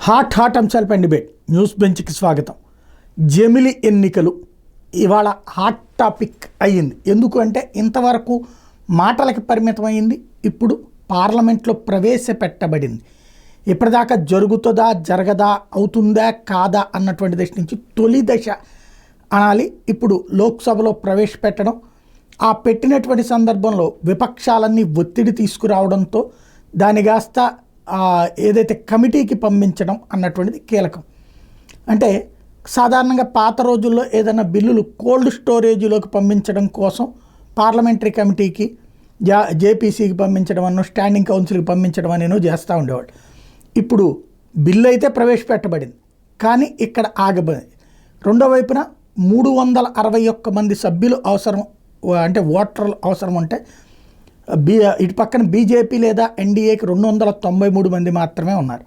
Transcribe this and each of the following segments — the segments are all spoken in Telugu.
హాట్ అంశాలపై డిబేట్ న్యూస్ బెంచ్కి స్వాగతం. జమిలి ఎన్నికలు ఇవాళ హాట్ టాపిక్ అయ్యింది. ఎందుకు అంటే ఇంతవరకు మాటలకి పరిమితమైంది, ఇప్పుడు పార్లమెంట్లో ప్రవేశపెట్టబడింది. ఇప్పటిదాకా జరుగుతుందా జరగదా, అవుతుందా కాదా అన్నటువంటి దశ నుంచి తొలి దశ అనాలి. ఇప్పుడు లోక్సభలో ప్రవేశపెట్టడం, ఆ పెట్టినటువంటి సందర్భంలో విపక్షాలన్నీ ఒత్తిడి తీసుకురావడంతో దాని కాస్త ఏదైతే కమిటీకి పంపించడం అన్నటువంటిది కీలకం. అంటే సాధారణంగా పాత రోజుల్లో ఏదైనా బిల్లులు కోల్డ్ స్టోరేజీలోకి పంపించడం కోసం పార్లమెంటరీ కమిటీకి జేపీసీకి పంపించడం అన్నో, స్టాండింగ్ కౌన్సిల్కి పంపించడం అనేనో చేస్తూ ఉండేవాళ్ళు. ఇప్పుడు బిల్లు అయితే ప్రవేశపెట్టబడింది, కానీ ఇక్కడ ఆగబడింది. రెండో వైపున 361 మంది సభ్యులు అవసరం, అంటే ఓటర్లు అవసరం ఉంటే ఇటు పక్కన బీజేపీ లేదా ఎన్డీఏకి 293 మంది మాత్రమే ఉన్నారు.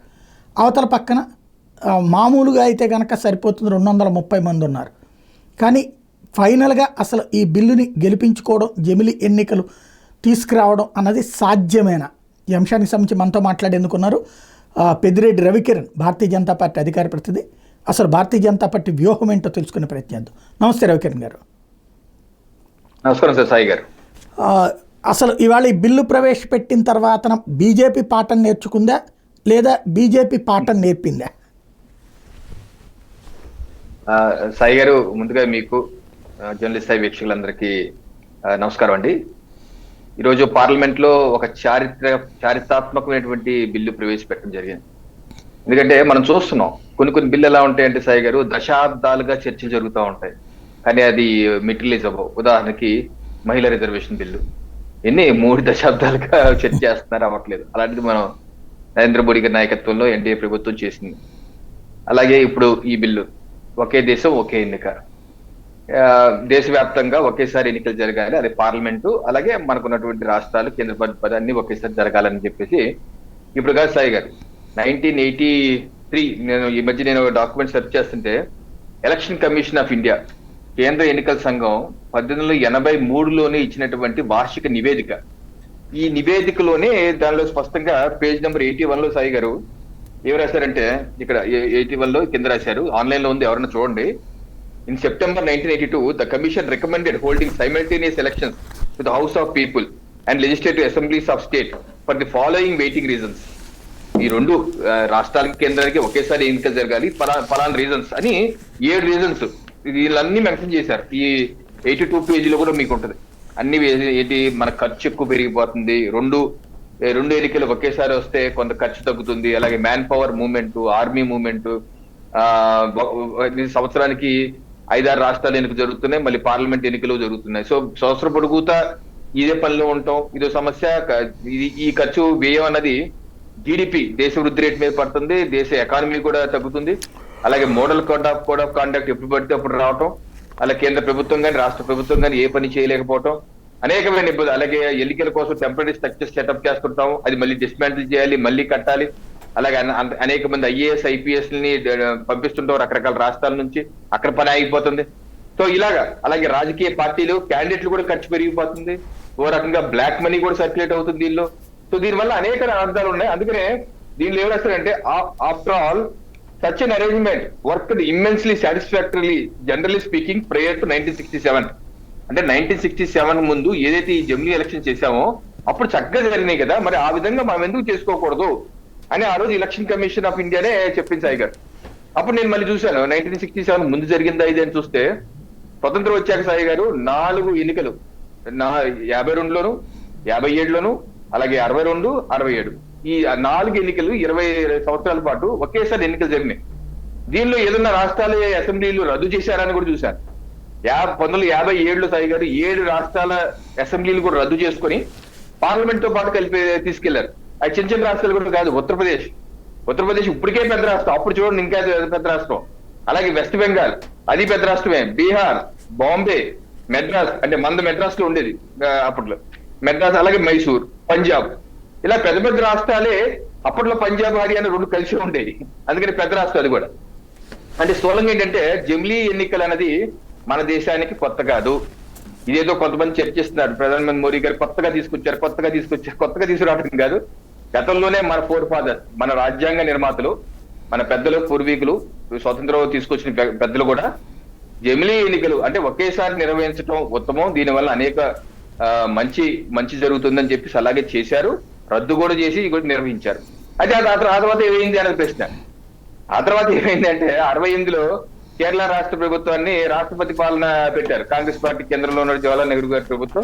అవతల పక్కన మామూలుగా అయితే కనుక సరిపోతుంది 230 మంది ఉన్నారు. కానీ ఫైనల్గా అసలు ఈ బిల్లుని గెలిపించుకోవడం, జమిలి ఎన్నికలు తీసుకురావడం అన్నది సాధ్యమేనా? ఈ అంశానికి సంబంధించి మనతో మాట్లాడేందుకున్నారు పెద్దిరెడ్డి రవికిరణ్, భారతీయ జనతా పార్టీ అధికార ప్రతినిధి. అసలు భారతీయ జనతా పార్టీ వ్యూహం ఏంటో తెలుసుకునే ప్రయత్నం చేద్దాం. నమస్తే రవికిరణ్ గారు. నమస్కారం సార్. సాయి గారు, అసలు ఇవాళ ఈ బిల్లు ప్రవేశపెట్టిన తర్వాత బీజేపీ పాఠం నేర్చుకుందా లేదా బీజేపీ పాఠం నేర్పిందా? సాయి గారు, ముందుగా మీకు జర్నలిస్ట్ స్థాయి వీక్షకులందరికీ నమస్కారం అండి. ఈరోజు పార్లమెంట్ లో ఒక చారిత్రాత్మకమైనటువంటి బిల్లు ప్రవేశపెట్టడం జరిగింది. ఎందుకంటే మనం చూస్తున్నాం కొన్ని బిల్లు ఎలా ఉంటాయంటే సాయి గారు, దశాబ్దాలుగా చర్చలు జరుగుతూ ఉంటాయి, కానీ అది మెటీరియలైజ్ అవ్వవు. ఉదాహరణకి మహిళా రిజర్వేషన్ బిల్లు 3 దశాబ్దాలుగా చర్చ చేస్తున్నారు, అవ్వట్లేదు. అలాంటిది మనం నరేంద్ర మోడీ గారి నాయకత్వంలో ఎన్డీఏ ప్రభుత్వం చేసింది. అలాగే ఇప్పుడు ఈ బిల్లు ఒకే దేశం ఒకే ఎన్నిక, దేశవ్యాప్తంగా ఒకేసారి ఎన్నికలు జరగాలి, అది పార్లమెంటు అలాగే మనకున్నటువంటి రాష్ట్రాలు, కేంద్రపాలిత అన్ని ఒకేసారి జరగాలని చెప్పేసి ఇప్పుడు కాదు సాయి గారు. 1983 ఈ మధ్య నేను డాక్యుమెంట్ సెర్చ్ చేస్తుంటే ఎలక్షన్ కమిషన్ ఆఫ్ ఇండియా, కేంద్ర ఎన్నికల సంఘం 1883లోనే ఇచ్చినటువంటి వార్షిక నివేదిక. ఈ నివేదికలోనే దానిలో స్పష్టంగా పేజ్ నెంబర్ 81లో సాయి గారు ఏం రాశారంటే, ఇక్కడ 81లో కింద రాశారు, ఆన్లైన్ లో ఉంది, ఎవరైనా చూడండి. In September 1982 the commission recommended holding simultaneous elections to the house of people and legislative assemblies of state for the following waiting reasons. ఈ 2 రాష్ట్రాలకి కేంద్రానికి ఒకేసారి ఎన్నికలు జరగాలి, ఫలానా రీజన్స్ అని 7 రీజన్స్ వీళ్ళన్నీ మెన్షన్ చేశారు. ఈ 82 పేజీలో కూడా మీకు ఉంటుంది అన్ని. ఏంటి, మన ఖర్చు ఎక్కువ పెరిగిపోతుంది, రెండు ఎన్నికలు ఒకేసారి వస్తే కొంత ఖర్చు తగ్గుతుంది, అలాగే man power movement, army movement, సంవత్సరానికి 5-6 రాష్ట్రాలు ఎన్నికలు జరుగుతున్నాయి, మళ్ళీ పార్లమెంట్ ఎన్నికలు జరుగుతున్నాయి. సో సంవత్సరం పొడుగుతా ఇదే పనిలో ఉంటాం, ఇదో సమస్య. ఈ ఖర్చు వ్యయం అన్నది జీడిపి, దేశ వృద్ధి రేట్ మీద పడుతుంది, దేశ ఎకానమీ కూడా తగ్గుతుంది. అలాగే మోడల్ కోడ్ ఆఫ్ కాండక్ట్ ఎప్పుడు పడితే అప్పుడు రావటం, అలాగే కేంద్ర ప్రభుత్వం కానీ రాష్ట్ర ప్రభుత్వం కానీ ఏ పని చేయలేకపోవటం, అనేకమైన ఇబ్బంది. అలాగే ఎన్నికల కోసం టెంపరీ స్ట్రక్చర్ సెటప్ చేస్తుంటాం, అది మళ్ళీ డిస్మాంటిల్ చేయాలి, మళ్ళీ కట్టాలి. అలాగే అనేక మంది ఐఏఎస్ ఐపీఎస్ ని పంపిస్తుంటాం రకరకాల రాష్ట్రాల నుంచి, అక్కడ పని ఆగిపోతుంది. సో ఇలాగా అలాగే రాజకీయ పార్టీలు, క్యాండిడేట్లు కూడా ఖర్చు పెరిగిపోతుంది, ఓ రకంగా బ్లాక్ మనీ కూడా సర్క్యులేట్ అవుతుంది దీనిలో. సో దీనివల్ల అనేక అర్థాలు ఉన్నాయి. అందుకనే దీనిలో ఏం రాస్తారంటే, after all such an arrangement worked immensely satisfactorily, generally speaking, prior to 1967. అంటే 1967 ముందు ఏదైతే ఈ జమిలీ ఎలక్షన్ చేశామో అప్పుడు చక్కగా జరిగినాయి కదా, మరి ఆ విధంగా మనం ఎందుకు చేసుకోకూడదు అని ఆ రోజు ఎలక్షన్ కమిషన్ ఆఫ్ ఇండియానే చెప్పింది సాయి గారు. అప్పుడు నేను మళ్ళీ చూశాను 1967 ముందు జరిగిందా ఇది అని చూస్తే, స్వతంత్రం వచ్చాక సాయి గారు 4 ఎన్నికలు 52లోను, 57లోను, అలాగే 62, 67 ఈ 4 ఎన్నికలు 20 సంవత్సరాల పాటు ఒకేసారి ఎన్నికలు జరిగినాయి. దీనిలో ఏదన్నా రాష్ట్రాల అసెంబ్లీలు రద్దు చేశారని కూడా చూశారు. 1957లో సాయి గారు 7 రాష్ట్రాల అసెంబ్లీలు కూడా రద్దు చేసుకుని పార్లమెంట్ తో పాటు కలిపి తీసుకెళ్లారు. అది చిన్న రాష్ట్రాలు కూడా కాదు. ఉత్తరప్రదేశ్ ఇప్పటికే పెద్ద రాష్ట్రం, అప్పుడు చూడండి ఇంకా పెద్ద రాష్ట్రం. అలాగే వెస్ట్ బెంగాల్, అది పెద్ద రాష్ట్రమే. బీహార్, బాంబే, మెడ్రాస్, అంటే మెడ్రాస్ లో ఉండేది అప్పట్లో మెడ్రాస్, అలాగే మైసూర్, పంజాబ్, ఇలా పెద్ద రాష్ట్రాలే. అప్పట్లో పంజాబ్, హర్యానా 2 కలిసి ఉండేవి, అందుకని పెద్ద రాష్ట్రాలు కూడా. అంటే స్థూలంగా ఏంటంటే జమిలీ ఎన్నికలు అనేది మన దేశానికి కొత్త కాదు. ఇదేదో కొంతమంది చర్చిస్తున్నారు, ప్రధానమంత్రి మోడీ గారు కొత్తగా తీసుకురావడం కాదు. గతంలోనే మన ఫోర్ ఫాదర్స్, మన రాజ్యాంగ నిర్మాతలు మన పెద్దలు పూర్వీకులు స్వతంత్రం తీసుకొచ్చిన పెద్దలు కూడా జమిలీ ఎన్నికలు అంటే ఒకేసారి నిర్వహించడం ఉత్తమం, దీనివల్ల అనేక మంచి జరుగుతుందని చెప్పేసి అలాగే చేశారు, రద్దు కూడా చేసి కూడా నిర్వహించారు. అయితే ఆ తర్వాత ఏమైంది అనేది ప్రశ్న. ఆ తర్వాత ఏమైందంటే 68లో కేరళ రాష్ట్ర ప్రభుత్వాన్ని రాష్ట్రపతి పాలన పెట్టారు. కాంగ్రెస్ పార్టీ కేంద్రంలో ఉన్న జవహర్లాల్ నెహ్రూ గారి ప్రభుత్వం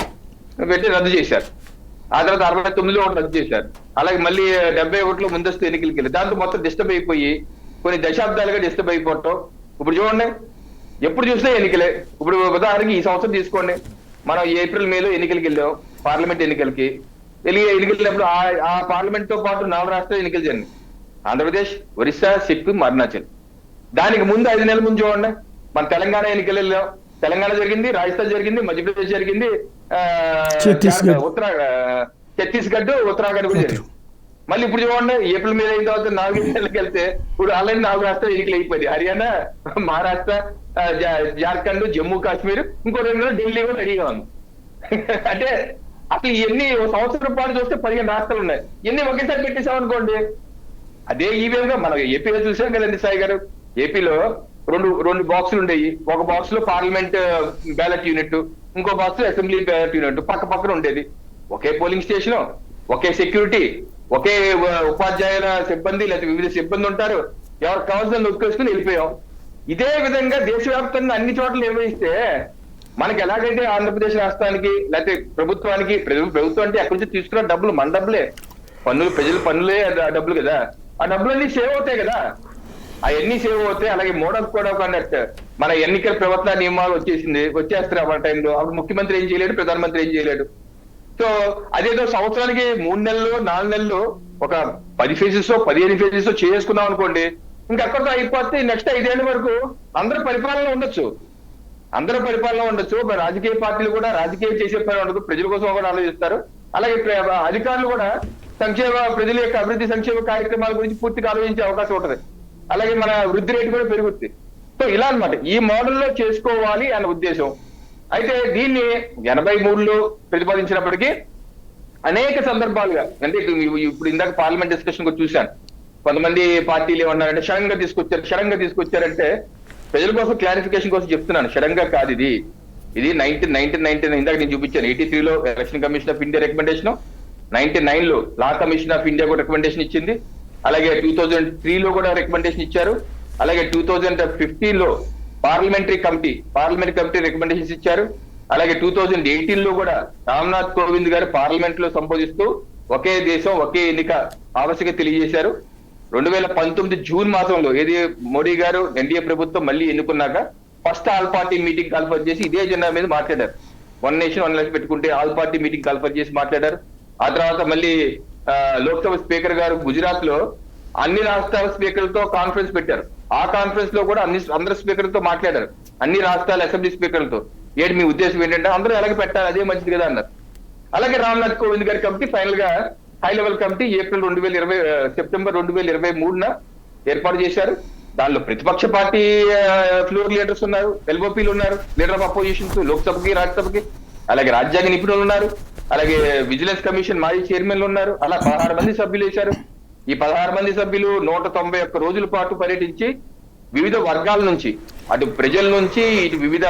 పెట్టి రద్దు చేశారు. ఆ తర్వాత 69లో రద్దు చేశారు. అలాగే మళ్ళీ 71లో ముందస్తు ఎన్నికలకి వెళ్ళి దాంతో మొత్తం డిస్టర్బ్ అయిపోయి కొన్ని దశాబ్దాలుగా డిస్టర్బ్ అయిపోవటం. ఇప్పుడు చూడండి, ఎప్పుడు చూసినా ఎన్నికలే. ఇప్పుడు ఉదాహరణకి ఈ సంవత్సరం తీసుకోండి, మనం ఏప్రిల్ మేలో ఎన్నికలకి వెళ్ళాం, పార్లమెంట్ ఎన్నికలకి వెళ్ళినప్పుడు ఆ పార్లమెంట్ తో పాటు 4 రాష్ట్రాలు ఎన్నికలు జరిగింది. ఆంధ్రప్రదేశ్, ఒరిస్సా, సిక్కిం, అరుణాచల్. దానికి ముందు 5 నెలల ముందు చూడండి, మన తెలంగాణ ఎన్నికలు వెళ్ళాం. తెలంగాణ జరిగింది, రాజస్థాన్ జరిగింది, మధ్యప్రదేశ్ జరిగింది, ఛత్తీస్గఢ్, ఉత్తరాఖండ్ కూడా జరిగింది. మళ్ళీ ఇప్పుడు చూడండి, ఏప్రిల్ మీద అయిన తర్వాత 4 నెలలకు వెళ్తే ఇప్పుడు ఆల్రెడీ 4 రాష్ట్రాలు ఎన్నికలు అయిపోయింది. హర్యానా, మహారాష్ట్ర, జార్ఖండ్, జమ్మూ కాశ్మీర్, ఇంకో 2 నెలలు ఢిల్లీ కూడా రెడీగా ఉంది. అంటే అసలు ఎన్ని సంవత్సరం పాటు చూస్తే 15 రాష్ట్రాలు ఉన్నాయి. ఎన్ని ఒకేసారి పెట్టేసామనుకోండి, అదే ఈ విధంగా మనం ఏపీలో చూసాం కదండి సాయి గారు. ఏపీలో రెండు బాక్సులు ఉండేవి. ఒక బాక్స్ లో పార్లమెంట్ బ్యాలెట్ యూనిట్, ఇంకో బాక్స్ లో అసెంబ్లీ బ్యాలెట్ యూనిట్ పక్క పక్కన ఉండేది. ఒకే పోలింగ్ స్టేషన్, ఒకే సెక్యూరిటీ, ఒకే ఉపాధ్యాయుల సిబ్బంది లేదా వివిధ సిబ్బంది ఉంటారు. ఎవరికి కావాల్సిన నొక్కేసుకుని వెళ్ళిపోయాం. ఇదే విధంగా దేశవ్యాప్తంగా అన్ని చోట్ల నిర్వహిస్తే మనకి ఎలాగైతే ఆంధ్రప్రదేశ్ రాష్ట్రానికి లేకపోతే ప్రభుత్వానికి, ప్రభుత్వం అంటే ఎక్కడి నుంచి తీసుకున్న డబ్బులు మన డబ్బులే, ప్రజల పన్నులే డబ్బులు కదా, ఆ డబ్బులన్నీ సేవ్ అవుతాయి కదా. అవన్నీ సేవ్ అవుతాయి. అలాగే mode of code of conduct, మన ఎన్నికల ప్రవర్తన నియమాలు వచ్చేస్తారు ఆ టైంలో. అప్పుడు ముఖ్యమంత్రి ఏం చేయలేడు, ప్రధానమంత్రి ఏం చేయలేడు. సో అదేదో సంవత్సరానికి 3 నెలలు 4 నెలలు ఒక 10 ఫేజెస్ 15 ఫేజెస్ చేసుకున్నాం అనుకోండి, ఇంకా అక్కడితో అయిపోతే నెక్స్ట్ 5 ఏళ్ల వరకు అందరూ పరిపాలన ఉండొచ్చు. రాజకీయ పార్టీలు కూడా రాజకీయం చేసే పని ఉండదు, ప్రజల కోసం కూడా ఆలోచిస్తారు. అలాగే అధికారులు కూడా ప్రజల యొక్క అభివృద్ధి సంక్షేమ కార్యక్రమాల గురించి పూర్తిగా ఆలోచించే అవకాశం ఉంటుంది. అలాగే మన వృద్ధి రేటు కూడా పెరుగుతుంది. సో ఇలా అన్నమాట ఈ మోడల్లో చేసుకోవాలి అన్న ఉద్దేశం. అయితే దీన్ని 83లో ప్రతిపాదించినప్పటికీ అనేక సందర్భాలుగా, అంటే ఇప్పుడు ఇందాక పార్లమెంట్ డిస్కషన్ కూడా చూశాను, కొంతమంది పార్టీలు ఏమన్నారంటే షడంగా తీసుకొచ్చారంటే ప్రజల కోసం క్లారిఫికేషన్ కోసం చెప్తున్నాను. షడంగా కాదు ఇది 1999 ఇందాక నేను చూపించాను. 83లో election commission of India recommendation, 99లో లా కమిషన్ ఆఫ్ ఇండియా కూడా రికమెండేషన్ ఇచ్చింది. అలాగే 2003లో కూడా రికమెండేషన్ ఇచ్చారు. అలాగే 2015లో పార్లమెంట్ కమిటీ రికమెండేషన్స్ ఇచ్చారు. అలాగే 2018లో కూడా రామ్నాథ్ కోవింద్ గారు పార్లమెంట్ లో సంబోధిస్తూ ఒకే దేశం ఒకే ఎన్నిక ఆవశ్యకత తెలియజేశారు. 2019 జూన్ మాసంలో ఏది మోడీ గారు ఎన్డీఏ ప్రభుత్వం మళ్ళీ ఎన్నుకున్నాక first all party meeting call for చేసి ఇదే ఎజెండా మీద మాట్లాడారు. 1 నేషన్ 1 ఎలక్షన్ పెట్టుకుంటే ఆల్ పార్టీ మీటింగ్ కాల్ఫర్ చేసి మాట్లాడారు. ఆ తర్వాత మళ్ళీ లోక్సభ స్పీకర్ గారు గుజరాత్ లో అన్ని రాష్ట్రాల స్పీకర్లతో కాన్ఫరెన్స్ పెట్టారు. ఆ కాన్ఫరెన్స్ లో కూడా అందరు స్పీకర్లతో మాట్లాడారు, అన్ని రాష్ట్రాల అసెంబ్లీ స్పీకర్లతో. ఏంటి మీ ఉద్దేశం ఏంటంటే అందరూ ఎలాగ పెట్టాలి, అదే మంచిది కదా అన్నారు. అలాగే రామ్నాథ్ కోవింద్ గారి కమిటీ ఫైనల్ గా హై లెవెల్ కమిటీ సెప్టెంబర్ 2023 ఏర్పాటు చేశారు. దానిలో ప్రతిపక్ష పార్టీ ఫ్లోర్ లీడర్స్ ఉన్నారు, ఎల్ఓపీలు ఉన్నారు, లీడర్ ఆఫ్ అపోజిషన్స్ లోక్సభకి రాజ్యసభకి. అలాగే రాజ్యాంగ నిపుణులు ఉన్నారు, అలాగే విజిలెన్స్ కమిషన్ మాజీ చైర్మన్లు ఉన్నారు. అలా 16 మంది సభ్యులు వేశారు. ఈ 16 మంది సభ్యులు 191 రోజుల పాటు పర్యటించి వివిధ వర్గాల నుంచి, అటు ప్రజల నుంచి, ఇటు వివిధ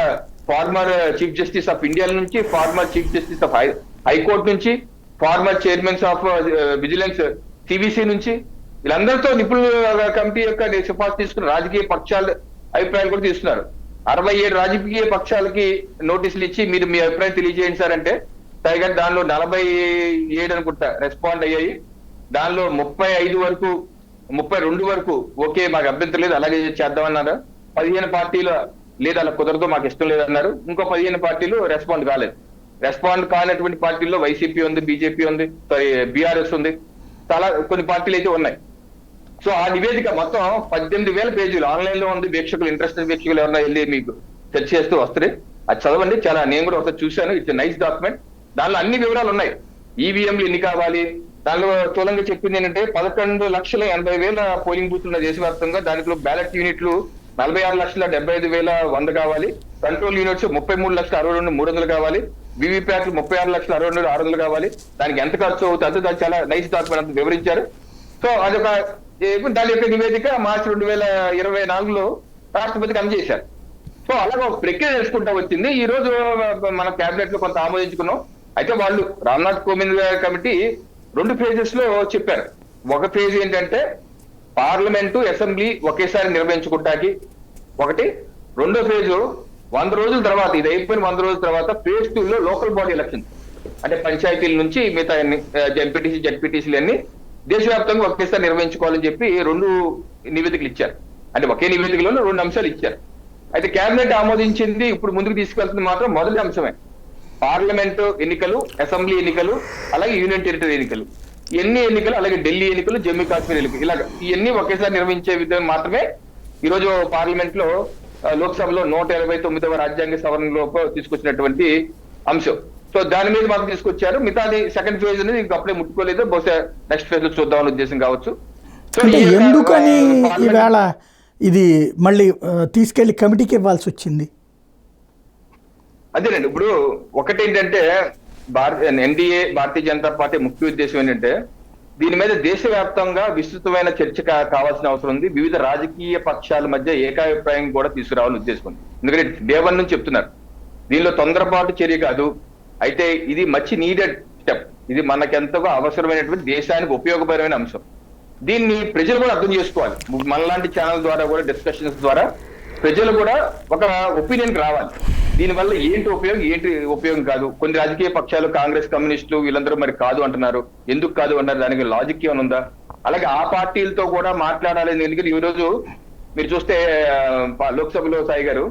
former chief justice of India నుంచి, former chief justice of high court నుంచి, former chairmans of vigilance CVC నుంచి, వీళ్ళందరితో నిపుణుల కమిటీ యొక్క సిఫార్సు తీసుకున్న రాజకీయ పక్షాల అభిప్రాయాలు కూడా తీసుకున్నారు. 67 రాజకీయ పక్షాలకి నోటీసులు ఇచ్చి మీరు మీ అభిప్రాయం తెలియజేయండి సార్ అంటే పైగా దానిలో 47 అనుకుంటా రెస్పాండ్ అయ్యాయి. దానిలో 32 వరకు ఓకే మాకు అభ్యంతరం లేదు అలాగే చేద్దామన్నారు. 15 పార్టీలు లేదు అలా కుదరదు మాకు ఇష్టం లేదన్నారు. ఇంకో 15 పార్టీలు రెస్పాండ్ కాలేదు. రెస్పాండ్ కానటువంటి పార్టీల్లో వైసీపీ ఉంది, బీజేపీ ఉంది, బీఆర్ఎస్ ఉంది, చాలా కొన్ని పార్టీలు అయితే ఉన్నాయి. సో ఆ నివేదిక మొత్తం 18,000 పేజీలు ఆన్లైన్ లో ఉంది. ఇంట్రెస్టెడ్ వీక్షకులు ఎవరైనా వెళ్ళి మీకు సెర్చ్ చేస్తూ వస్తుంది, అది చదవండి. చాలా నేను కూడా ఒకసారి చూశాను. It's nice document. దానిలో అన్ని వివరాలు ఉన్నాయి. ఈవీఎంలు ఎన్ని కావాలి, దానిలో స్థూలంగా చెప్పింది ఏంటంటే 11,80,000 పోలింగ్ బూత్లు ఉన్న దేశవ్యాప్తంగా. దాంట్లో బ్యాలెట్ యూనిట్లు 46,75,100 కావాలి. కంట్రోల్ యూనిట్స్ 33,62,300 కావాలి. వీవీప్యాట్లు 36,62,600 కావాలి. దానికి ఎంత ఖర్చు అవుతుంది, దానికి చాలా నైస్ డాక్యుమెంట్ అంత వివరించారు. సో అదొక దాని యొక్క నివేదిక మార్చి 2024లో రాష్ట్రపతికి అందజేశారు. సో అలాగే ఒక ప్రక్రియ తెలుసుకుంటా వచ్చింది. ఈ రోజు మన కేబినెట్ లో కొంత ఆమోదించుకున్నాం. అయితే వాళ్ళు రామ్నాథ్ కోవింద్ గారి కమిటీ 2 phases లో చెప్పారు. ఒక ఫేజ్ ఏంటంటే పార్లమెంటు అసెంబ్లీ ఒకేసారి నిర్వహించుకుంటాకి ఒకటి. రెండో ఫేజు 100 రోజుల తర్వాత, ఇది అయిపోయిన 100 రోజుల తర్వాత phase 2 లో లోకల్ బాడీ ఎలక్షన్, అంటే పంచాయతీల నుంచి మిగతా ఎంపీటీసీ జడ్పీటీసీలు అన్ని దేశవ్యాప్తంగా ఒకేసారి నిర్వహించుకోవాలని చెప్పి 2 నివేదికలు ఇచ్చారు. అంటే ఒకే నివేదికలో 2 అంశాలు ఇచ్చారు. అయితే కేబినెట్ ఆమోదించింది, ఇప్పుడు ముందుకు తీసుకెళ్తుంది మాత్రం మొదటి అంశమే పార్లమెంటు ఎన్నికలు, అసెంబ్లీ ఎన్నికలు, అలాగే యూనియన్ టెరిటరీ ఎన్నికలు, ఎన్నికలు, అలాగే ఢిల్లీ ఎన్నికలు, జమ్మూ కాశ్మీర్ ఎన్నికలు, ఇలాగ ఇవన్నీ ఒకేసారి నిర్వహించే విధంగా మాత్రమే ఈరోజు పార్లమెంట్ లో లోక్సభలో 129వ రాజ్యాంగ సవరణలో తీసుకొచ్చినటువంటి అంశం. సో దాని మీద మాకు తీసుకొచ్చారు. మిగతాది సెకండ్ ఫేజ్ అనేది ఇంకా అప్పుడే ముట్టుకోలేదు, బహుశా నెక్స్ట్ ఫేజ్ లో చూద్దామని ఉద్దేశం కావచ్చు. సో అంటే ఎందుకని ఈవేళ ఇది మళ్ళీ తీసుకెళ్లి కమిటీకి ఇవ్వాల్సి వచ్చింది? అదేనండి, ఇప్పుడు ఒకటేంటంటే ఎన్డీఏ భారతీయ జనతా పార్టీ ముఖ్య ఉద్దేశం ఏంటంటే దీని మీద దేశవ్యాప్తంగా విస్తృతమైన చర్చ కావాల్సిన అవసరం ఉంది. వివిధ రాజకీయ పక్షాల మధ్య ఏకాభిప్రాయం కూడా తీసుకురావాలని ఉద్దేశం ఉంది. ఎందుకంటే డే 1 నుంచి చెప్తున్నారు దీనిలో తొందరపాటు చర్య కాదు, అయితే ఇది మచ్ నీడెడ్ స్టెప్, ఇది మనకెంతగా అవసరమైనటువంటి దేశానికి ఉపయోగపరమైన అంశం. దీన్ని ప్రజలు కూడా అర్థం చేసుకోవాలి. మనలాంటి ఛానల్ ద్వారా కూడా డిస్కషన్స్ ద్వారా ప్రజలు కూడా ఒక ఒపీనియన్ రావాలి. దీనివల్ల ఏంటి ఉపయోగం కాదు. కొన్ని రాజకీయ పక్షాలు కాంగ్రెస్, కమ్యూనిస్టులు వీళ్ళందరూ మరి కాదు అంటున్నారు. ఎందుకు కాదు అంటారు? దానికి లాజిక్ ఏమైనా ఉందా? అలాగే ఆ పార్టీలతో కూడా మాట్లాడాలి. ఎందుకంటే ఈ రోజు మీరు చూస్తే లోక్సభలో సాయి గారు,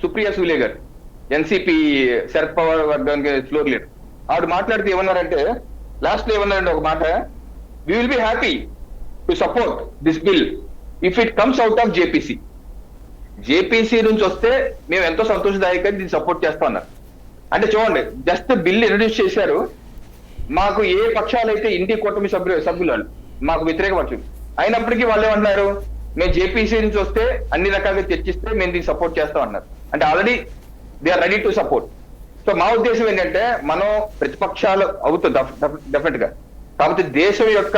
సుప్రియా సూలే గారు, ఎన్సీపీ శరద్ పవార్ వర్గానికి ఫ్లోర్ లీడర్, ఆవిడ మాట్లాడితే ఏమన్నారంటే లాస్ట్ లో ఏమన్నారంటే ఒక మాట, we will be happy to support this bill if it comes out of JPC. JPC నుంచి వస్తే మేము ఎంతో సంతోషదాయకంగా దీన్ని సపోర్ట్ చేస్తా ఉన్నారు. అంటే చూడండి, జస్ట్ బిల్ ఇంట్రడ్యూస్ చేశారు, మాకు ఏ పక్షాలైతే ఇండి కూటమి సభ్యులు మాకు వ్యతిరేక పక్షులు అయినప్పటికీ వాళ్ళు ఏమంటున్నారు, మేము జేపీసీ నుంచి వస్తే అన్ని రకాలుగా చర్చిస్తే మేము దీన్ని సపోర్ట్ చేస్తాం అన్నారు. అంటే already they are ready to support. So మా ఉద్దేశం ఏంటంటే మనం ప్రతిపక్షాలు అవుతుంది డెఫినెట్ గా, కాకపోతే దేశం యొక్క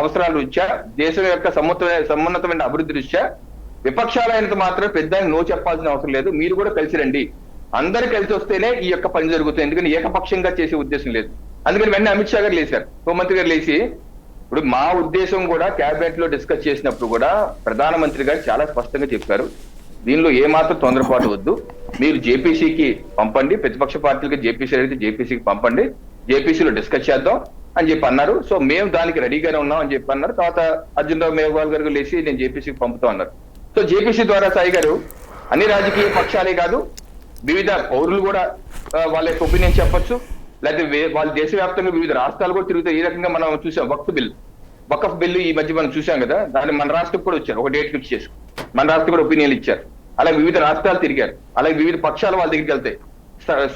అవసరాల రీత్యా, దేశం యొక్క సమున్నతమైన అభివృద్ధి రీత్యా విపక్షాలైనంత మాత్రం పెద్ద నో చెప్పాల్సిన అవసరం లేదు. మీరు కూడా కలిసి రండి, అందరు కలిసి వస్తేనే ఈ యొక్క పని జరుగుతుంది. ఎందుకంటే ఏకపక్షంగా చేసే ఉద్దేశం లేదు. అందుకని వెంటనే అమిత్ షా గారు లేచారు, హోంమంత్రి గారు లేచి, ఇప్పుడు మా ఉద్దేశం కూడా క్యాబినెట్ లో డిస్కస్ చేసినప్పుడు కూడా ప్రధానమంత్రి గారు చాలా స్పష్టంగా చెప్పారు, దీనిలో ఏ మాత్రం తొందరపాటు వద్దు, మీరు జేపీసీకి పంపండి, ప్రతిపక్ష పార్టీలకి జేపీసీ అయితే జేపీసీకి పంపండి, జేపీసీలో డిస్కస్ చేద్దాం అని చెప్పి అన్నారు. సో మేము దానికి రెడీగానే ఉన్నాం అని చెప్పి అన్నారు. తర్వాత అర్జున్ రావు మేఘవాల్ గారు లేచి నేను జేపీసీకి పంపుతాం అన్నారు. సో జేపీసీ ద్వారా సాయి గారు అన్ని రాజకీయ పక్షాలే కాదు, వివిధ పౌరులు కూడా వాళ్ళ యొక్క ఒపీనియన్ చెప్పొచ్చు, లేకపోతే వాళ్ళ దేశవ్యాప్తంగా వివిధ రాష్ట్రాలు కూడా తిరుగుతాయి. ఈ రకంగా మనం చూసాం వకఫ్ బిల్లు ఈ మధ్య మనం చూసాం కదా, దాన్ని మన రాష్ట్రం కూడా వచ్చారు, ఒక డేట్ ఫిక్స్ చేసి మన రాష్ట్రం కూడా ఒపీనియన్ ఇచ్చారు. అలాగే వివిధ రాష్ట్రాలు తిరిగారు, అలాగే వివిధ పక్షాలు వాళ్ళ దగ్గరికి వెళ్తాయి,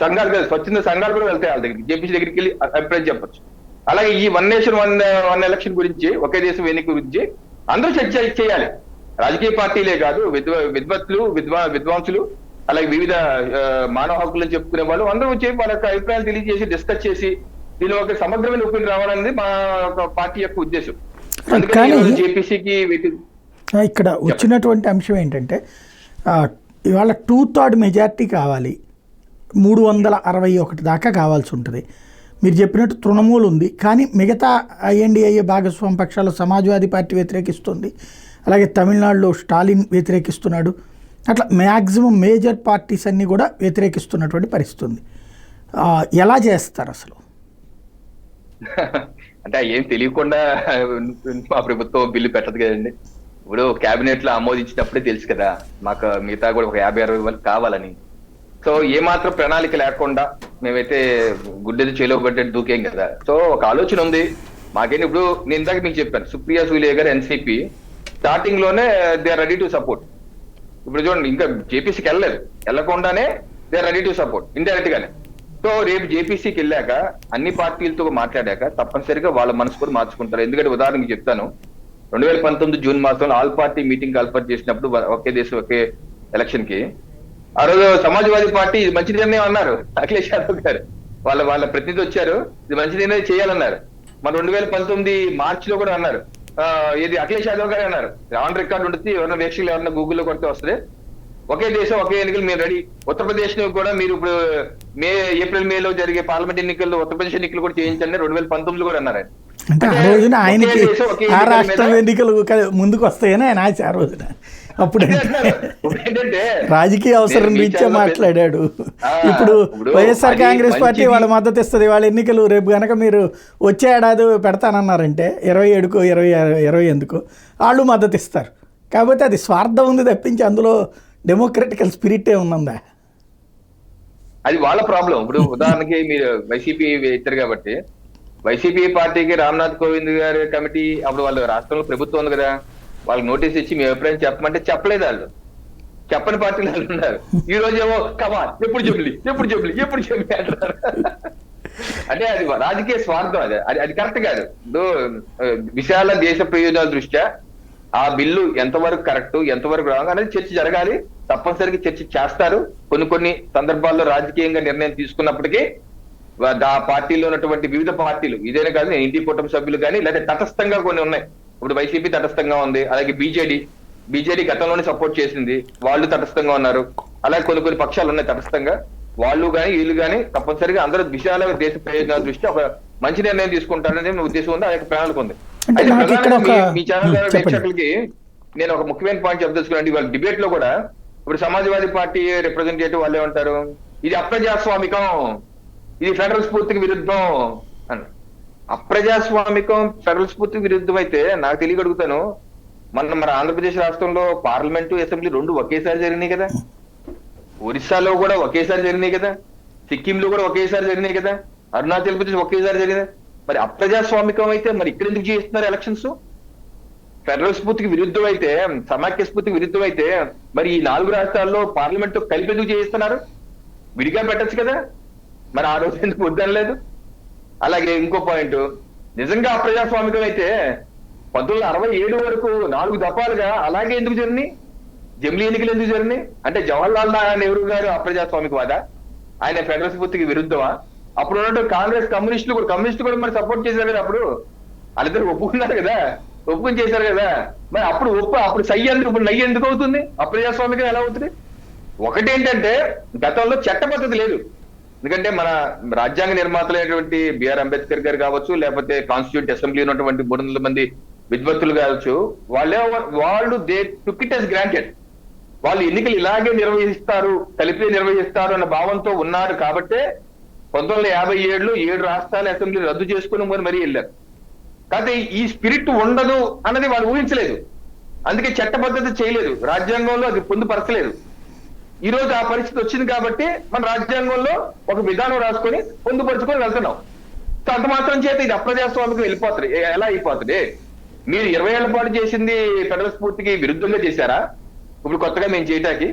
సంఘాలు కదా, స్వచ్ఛంద సంఘాలు కూడా వెళ్తాయి వాళ్ళ దగ్గరికి, జేపీసీ దగ్గరికి వెళ్ళి అభిప్రాయం చెప్పొచ్చు. అలాగే ఈ వన్ నేషన్ వన్ ఎలక్షన్ గురించి, ఒకే దేశం ఎన్నిక గురించి అందరూ చర్చ చేయాలి. రాజకీయ పార్టీలే కాదు, విద్వాంసులు, అలాగే వివిధ మానవ హక్కులను చెప్పుకునే వాళ్ళు అందరూ వచ్చి వాళ్ళ యొక్క అభిప్రాయాలు తెలియజేసి డిస్కస్ చేసి దీని ఒక సమగ్రమైన ఒపీనియన్ రావాలనేది మా పార్టీ యొక్క ఉద్దేశం. అందుకని జేపీసీకి ఇక్కడ వచ్చినటువంటి అంశం ఏంటంటే ఇవాళ 2/3 మెజార్టీ కావాలి, 361 దాకా కావాల్సి ఉంటుంది. మీరు చెప్పినట్టు తృణమూల్ ఉంది, కానీ మిగతా ఐఎన్డీఏ భాగస్వామ్య పక్షాలు సమాజ్వాదీ పార్టీ వ్యతిరేకిస్తుంది, అలాగే తమిళనాడులో స్టాలిన్ వ్యతిరేకిస్తున్నాడు, అట్లా మ్యాక్సిమం మేజర్ పార్టీస్ అన్నీ కూడా వ్యతిరేకిస్తున్నటువంటి పరిస్థితి ఉంది. ఎలా చేస్తారు అసలు? అంటే ఏం తెలియకుండా మా ప్రభుత్వం బిల్లు పెట్టదు కదండి. ఇప్పుడు కేబినెట్ లో ఆమోదించినప్పుడే తెలుసు కదా మాకు మిగతా కూడా ఒక 50-60 వరకు కావాలని. సో ఏ మాత్రం ప్రణాళిక లేకుండా మేమైతే గుడ్డెది చేలోబడ్డట్టు దూకేం కదా. సో ఒక ఆలోచన ఉంది మాకేంటి. ఇప్పుడు నేను ఇందాక మీకు చెప్పాను, సుప్రియా సూలే గారు ఎన్సీపీ స్టార్టింగ్ లోనే they are ready to support. ఇప్పుడు చూడండి, ఇంకా జేపీసీకి వెళ్ళకుండానే they are ready to support indirect గానే. సో రేపు జేపీసీకి వెళ్ళాక అన్ని పార్టీలతో మాట్లాడాక తప్పనిసరిగా వాళ్ళ మనసు కూడా మార్చుకుంటారు. ఎందుకంటే ఉదాహరణకి చెప్తాను, 2019 జూన్ మాసంలో ఆల్ పార్టీ మీటింగ్ కాల్పర్ చేసినప్పుడు ఒకే దేశం ఒకే ఎలక్షన్ కి ఆ రోజు సమాజ్వాదీ పార్టీ ఇది మంచి నిర్ణయం అన్నారు. అఖిలేష్ యాదవ్ గారు వాళ్ళ ప్రతినిధి వచ్చారు, ఇది మంచి నిర్ణయం చేయాలన్నారు. మన 2019 మార్చిలో కూడా అన్నారు, ఇది అఖిలేష్ యాదవ్ గారు అన్నారు, ఆన్ రికార్డు ఉంటుంది, ఎవరైనా వీక్షకులు ఎవరైనా గూగుల్లో కొడితే వస్తుంది, ఒకే దేశం ఒకే ఎన్నికలు మీరు రెడీ. ఉత్తరప్రదేశ్ ను కూడా మీరు ఇప్పుడు ఏప్రిల్ మేలో జరిగే పార్లమెంట్ ఎన్నికల్లో ఉత్తరప్రదేశ్ ఎన్నికలు కూడా చేయించండి 2019 కూడా అన్నారు. అంటే ఆ రోజున ఆయనకి ఆ రాష్ట్రం ఎన్నికలు ముందుకు వస్తాయని ఆయన ఆశ ఆ రోజున. అప్పుడు ఏంటంటే రాజకీయ అవసరం రీత్యా మాట్లాడాడు. ఇప్పుడు వైఎస్ఆర్ కాంగ్రెస్ పార్టీ వాళ్ళ మద్దతు ఇస్తుంది, వాళ్ళ ఎన్నికలు రేపు కనుక మీరు వచ్చే ఏడాది పెడతానన్నారంటే 27కు 20 ఎందుకు వాళ్ళు మద్దతు ఇస్తారు. కాకపోతే అది స్వార్థం ఉంది తప్పించి అందులో డెమోక్రటికల్ స్పిరిటే ఉన్నదా, అది వాళ్ళ ప్రాబ్లం. ఇప్పుడు ఉదాహరణకి మీరు వైసీపీ ఇచ్చారు కాబట్టి వైసీపీ పార్టీకి రామ్నాథ్ కోవింద్ గారి కమిటీ అప్పుడు వాళ్ళు రాష్ట్రంలో ప్రభుత్వం ఉంది కదా, వాళ్ళకి నోటీస్ ఇచ్చి మీ అభిప్రాయం చెప్పమంటే చెప్పలేదు. వాళ్ళు చెప్పని పార్టీలు వాళ్ళు ఉన్నారు. ఈ రోజు ఏమో కమాన్ ఎప్పుడు చెప్పి అంటారు. అంటే అది రాజకీయ స్వార్థం, అది కరెక్ట్ కాదు. ఇప్పుడు విశాల దేశ ప్రయోజనాల దృష్ట్యా ఆ బిల్లు ఎంతవరకు కరెక్ట్ ఎంతవరకు రాంగ్ అనేది చర్చ జరగాలి. తప్పనిసరిగా చర్చ చేస్తారు. కొన్ని సందర్భాల్లో రాజకీయంగా నిర్ణయం తీసుకున్నప్పటికీ ఆ పార్టీలో ఉన్నటువంటి వివిధ పార్టీలు, ఇదేనే కాదు ఇంటి కూటమి సభ్యులు కానీ లేదా తటస్థంగా కొన్ని ఉన్నాయి. ఇప్పుడు వైసీపీ తటస్థంగా ఉంది, అలాగే బీజేడీ గతంలోనే సపోర్ట్ చేసింది, వాళ్ళు తటస్థంగా ఉన్నారు. అలాగే కొన్ని పక్షాలు ఉన్నాయి తటస్థంగా, వాళ్ళు కానీ వీళ్ళు కానీ తప్పనిసరిగా అందరూ విశాల దేశ ప్రయోజనాల దృష్ట్యా ఒక మంచి నిర్ణయం తీసుకుంటారనే ఉద్దేశం ఉంది, అదే ప్రణాళిక ఉంది. మీ ఛానల్ ప్రేక్షకులకి నేను ఒక ముఖ్యమైన పాయింట్ చెప్పదలుచుకున్నాను. ఇవాళ డిబేట్ లో కూడా ఇప్పుడు సమాజ్వాదీ పార్టీ రిప్రజెంటేటివ్ వాళ్ళే ఉంటారు, ఇది అప్రజాస్వామికం, ఇది ఫెడరల్ స్ఫూర్తికి విరుద్ధం అని. అప్రజాస్వామికం ఫెడరల్ స్ఫూర్తికి విరుద్ధం అయితే నాకు తెలియ అడుగుతాను, మన ఆంధ్రప్రదేశ్ రాష్ట్రంలో పార్లమెంటు అసెంబ్లీ రెండు ఒకేసారి జరిగినాయి కదా, ఒరిస్సాలో కూడా ఒకేసారి జరిగినాయి కదా, సిక్కింలో కూడా ఒకేసారి జరిగినాయి కదా, అరుణాచల్ ప్రదేశ్ ఒకేసారి జరిగింది. మరి అప్రజాస్వామికం అయితే మరి ఇక్కడ ఎందుకు చేస్తున్నారు ఎలక్షన్స్? ఫెడరల్ స్ఫూర్తికి విరుద్ధం అయితే, సమాఖ్య స్ఫూర్తికి విరుద్ధం అయితే మరి ఈ 4 రాష్ట్రాల్లో పార్లమెంట్ కలిపి ఎందుకు చేయిస్తున్నారు? విడిగా పెట్టచ్చు కదా, మరి ఆ రోజు ఎందుకు వద్దనలేదు? అలాగే ఇంకో పాయింట్, నిజంగా అప్రజాస్వామికం అయితే 1967 వరకు 4 దఫాలుగా అలాగే ఎందుకు జరిగినాయి? జమిలీ ఎన్నికలు ఎందుకు జరిగినాయి? అంటే జవహర్లాల్ నెహ్రూ గారు అప్రజాస్వామికవాదా? ఆయన ఫెడరల్ స్ఫూర్తికి విరుద్ధమా? అప్పుడు ఉన్నట్టు కాంగ్రెస్ కమ్యూనిస్టులు కూడా మరి సపోర్ట్ చేశారు కదా, అప్పుడు వాళ్ళిద్దరు ఒప్పుకున్నారు కదా, ఒప్పుకుని చేశారు కదా. మరి అప్పుడు సై ఎందుకు, ఇప్పుడు నయ్యి ఎందుకు అవుతుంది? అప్రజాస్వామికం ఎలా అవుతుంది? ఒకటేంటంటే గతంలో చట్ట పద్ధతి లేదు. ఎందుకంటే మన రాజ్యాంగ నిర్మాతలైనటువంటి బిఆర్ అంబేద్కర్ గారు కావచ్చు, లేకపోతే కాన్స్టిట్యూంట్ అసెంబ్లీ ఉన్నటువంటి 300 మంది విద్వత్తులు కావచ్చు, వాళ్ళు they took it as granted. వాళ్ళు ఎన్నికలు ఇలాగే నిర్వహిస్తారు, కలిపి నిర్వహిస్తారు అన్న భావంతో ఉన్నారు. కాబట్టే 1957లో 7 రాష్ట్రాల అసెంబ్లీ రద్దు చేసుకుని మరీ వెళ్ళారు. కాకపోతే ఈ స్పిరిట్ ఉండదు అన్నది వాళ్ళు ఊహించలేదు, అందుకే చట్టబద్ధత చేయలేదు, రాజ్యాంగంలో అది పొందుపరచలేదు. ఈ రోజు ఆ పరిస్థితి వచ్చింది కాబట్టి మన రాజ్యాంగంలో ఒక విధానం రాసుకొని పొందుపరుచుకొని వెళ్తున్నాం. సో అంత మాత్రం చేత ఇది అప్రజాస్వామికం వెళ్ళిపోతుంది. ఎలా అయిపోతుంది? మీరు 20 ఏళ్ల పాటు చేసింది ఫెడరల్ స్ఫూర్తికి విరుద్ధంగా చేశారా? ఇప్పుడు కొత్తగా మేము చేయటానికి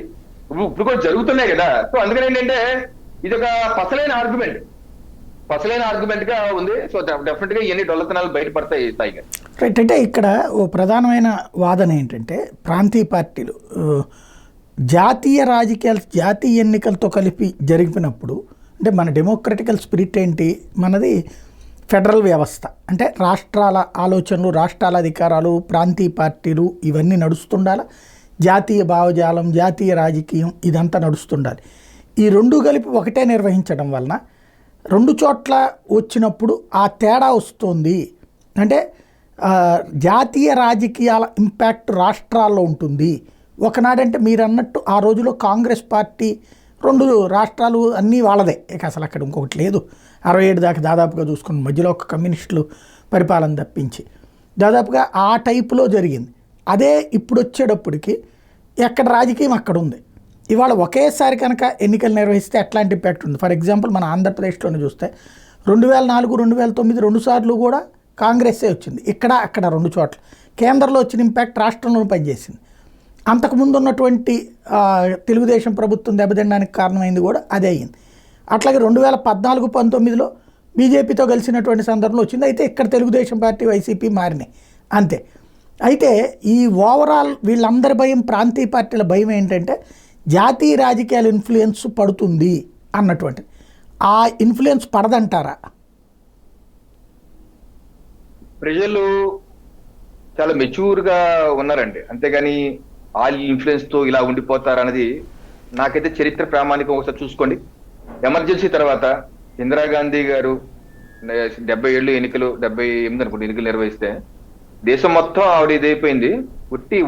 ఇప్పుడు కూడా జరుగుతున్నాయి కదా. సో అందుకని ఏంటంటే ఇది ఒక పసలైన ఆర్గ్యుమెంట్ గా ఉంది. సో డెఫినెట్ గా ఇవన్నీ డొల్లతనాలు బయటపడతాయి. తాయిగా రైట్. అంటే ఇక్కడ ఓ ప్రధానమైన వాదన ఏంటంటే ప్రాంతీయ పార్టీలు జాతీయ రాజకీయాలు జాతీయ ఎన్నికలతో కలిపి జరిపినప్పుడు అంటే మన డెమోక్రటికల్ స్పిరిట్ ఏంటి, మనది ఫెడరల్ వ్యవస్థ, అంటే రాష్ట్రాల ఆలోచనలు, రాష్ట్రాల అధికారాలు, ప్రాంతీయ పార్టీలు ఇవన్నీ నడుస్తుండాలి, జాతీయ భావజాలం, జాతీయ రాజకీయం ఇదంతా నడుస్తుండాలి. ఈ రెండు కలిపి ఒకటే నిర్వహించడం వలన 2 చోట్ల వచ్చినప్పుడు ఆ తేడా వస్తుంది. అంటే జాతీయ రాజకీయాల ఇంపాక్ట్ రాష్ట్రాల్లో ఉంటుంది. ఒకనాడంటే మీరు అన్నట్టు ఆ రోజులో కాంగ్రెస్ పార్టీ 2 రాష్ట్రాలు అన్నీ వాళ్ళదే, ఇక అసలు అక్కడ ఇంకొకటి లేదు. 67 దాకా దాదాపుగా చూసుకుని మధ్యలో ఒక కమ్యూనిస్టులు పరిపాలన తప్పించి దాదాపుగా ఆ టైపులో జరిగింది. అదే ఇప్పుడు వచ్చేటప్పటికి ఎక్కడ రాజకీయం అక్కడ ఉంది. ఇవాళ ఒకేసారి కనుక ఎన్నికలు నిర్వహిస్తే ఎట్లాంటి ఇంపాక్ట్ ఉంది? ఫర్ ఎగ్జాంపుల్ మన ఆంధ్రప్రదేశ్లోనే చూస్తే 2004, 2009 2 సార్లు కూడా కాంగ్రెస్సే వచ్చింది. ఇక్కడ అక్కడ 2 చోట్ల కేంద్రంలో వచ్చిన ఇంపాక్ట్ రాష్ట్రంలో పనిచేసింది. అంతకుముందు ఉన్నటువంటి తెలుగుదేశం ప్రభుత్వం దెబ్బతినడానికి కారణమైంది కూడా అదే అయింది. అట్లాగే 2014, 19లో బీజేపీతో కలిసినటువంటి సందర్భంలో వచ్చింది. అయితే ఇక్కడ తెలుగుదేశం పార్టీ, వైసీపీ మారినాయి అంతే. అయితే ఈ ఓవరాల్ వీళ్ళందరి భయం, ప్రాంతీయ పార్టీల భయం ఏంటంటే జాతీయ రాజకీయాల ఇన్ఫ్లుయెన్స్ పడుతుంది అన్నటువంటి. ఆ ఇన్ఫ్లుయెన్స్ పడదంటారా? ప్రజలు చాలా మెచ్యూర్ గా ఉన్నారండి. అంతేగాని వాళ్ళ ఇన్ఫ్లుయెన్స్ తో ఇలా ఉండిపోతారన్నది నాకైతే చరిత్ర ప్రామాణికం ఒకసారి చూసుకోండి. ఎమర్జెన్సీ తర్వాత ఇందిరాగాంధీ గారు 70 ఏళ్ళు ఎన్నికలు, 78 అనుకుంటే ఎన్నికలు నిర్వహిస్తే దేశం మొత్తం ఆవిడ ఇదైపోయింది.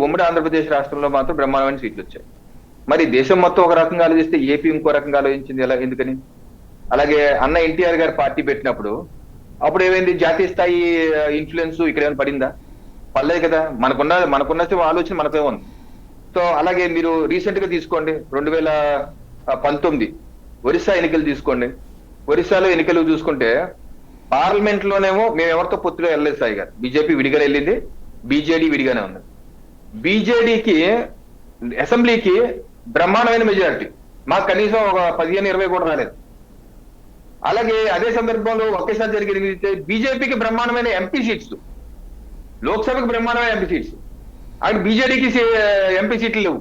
ఉమ్మడి ఆంధ్రప్రదేశ్ రాష్ట్రంలో మాత్రం బ్రహ్మాండమైన సీట్లు వచ్చాయి. మరి దేశం మొత్తం ఒక రకంగా ఆలోచిస్తే ఏపీ ఇంకో రకంగా ఆలోచించింది ఎలా, ఎందుకని? అలాగే అన్న ఎన్టీఆర్ గారు పార్టీ పెట్టినప్పుడు అప్పుడు ఏమైంది? జాతీయ స్థాయి ఇన్ఫ్లుయెన్స్ ఇక్కడ ఏమైనా పడిందా? పర్లేదు కదా. మనకున్న ఆలోచన మనకే ఉంది. సో అలాగే మీరు రీసెంట్ గా తీసుకోండి, 2019 ఒరిస్సా ఎన్నికలు తీసుకోండి. ఒరిస్సాలో ఎన్నికలు చూసుకుంటే పార్లమెంట్ లోనేమో మేము ఎవరితో పొత్తులో వెళ్ళలేదు సాయి గారు. బీజేపీ విడిగా వెళ్ళింది, బీజేడీ విడిగానే ఉంది. బీజేడీకి అసెంబ్లీకి బ్రహ్మాండమైన మెజారిటీ, మాకు కనీసం ఒక 15-20 కూడా రాలేదు. అలాగే అదే సందర్భంలో ఒకేసారి జరిగింది బీజేపీకి బ్రహ్మాండమైన ఎంపీ సీట్స్, లోక్సభకు బ్రహ్మాండమైన ఎంపీ సీట్స్, అక్కడ బీజేడీకి ఎంపీ సీట్లు లేవు,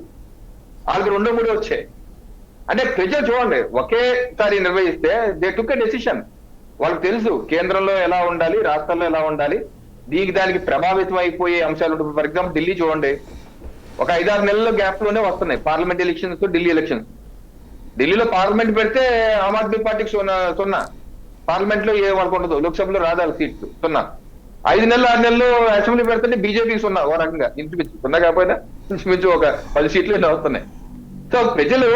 వాళ్ళకి 2-3 వచ్చాయి. అంటే ప్రజలు చూడండి, ఒకేసారి నిర్వహిస్తే దే టుక్ ఎ డెసిషన్. వాళ్ళకి తెలుసు కేంద్రంలో ఎలా ఉండాలి, రాష్ట్రాల్లో ఎలా ఉండాలి, దానికి ప్రభావితం అయిపోయే అంశాలు ఉంటాయి. ఫర్ ఎగ్జాంపుల్ ఢిల్లీ చూడండి, ఒక 5-6 నెలల గ్యాప్ లోనే వస్తున్నాయి పార్లమెంట్ ఎలక్షన్స్, ఢిల్లీ ఎలక్షన్స్. ఢిల్లీలో పార్లమెంట్ పెడితే ఆమ్ ఆద్మీ పార్టీకి 0 పార్లమెంట్ లో ఏ వాళ్ళకు ఉండదు, లోక్సభలో రాదాలి సీట్లు 0. 5 నెలలు 6 నెలలు అసెంబ్లీ పెడితే బీజేపీకి 0, ఓ రకంగా ఇంచుమించు 0 కాకపోయినా ఇంచుమించు ఒక 10 సీట్లు వస్తున్నాయి. సో ప్రజలు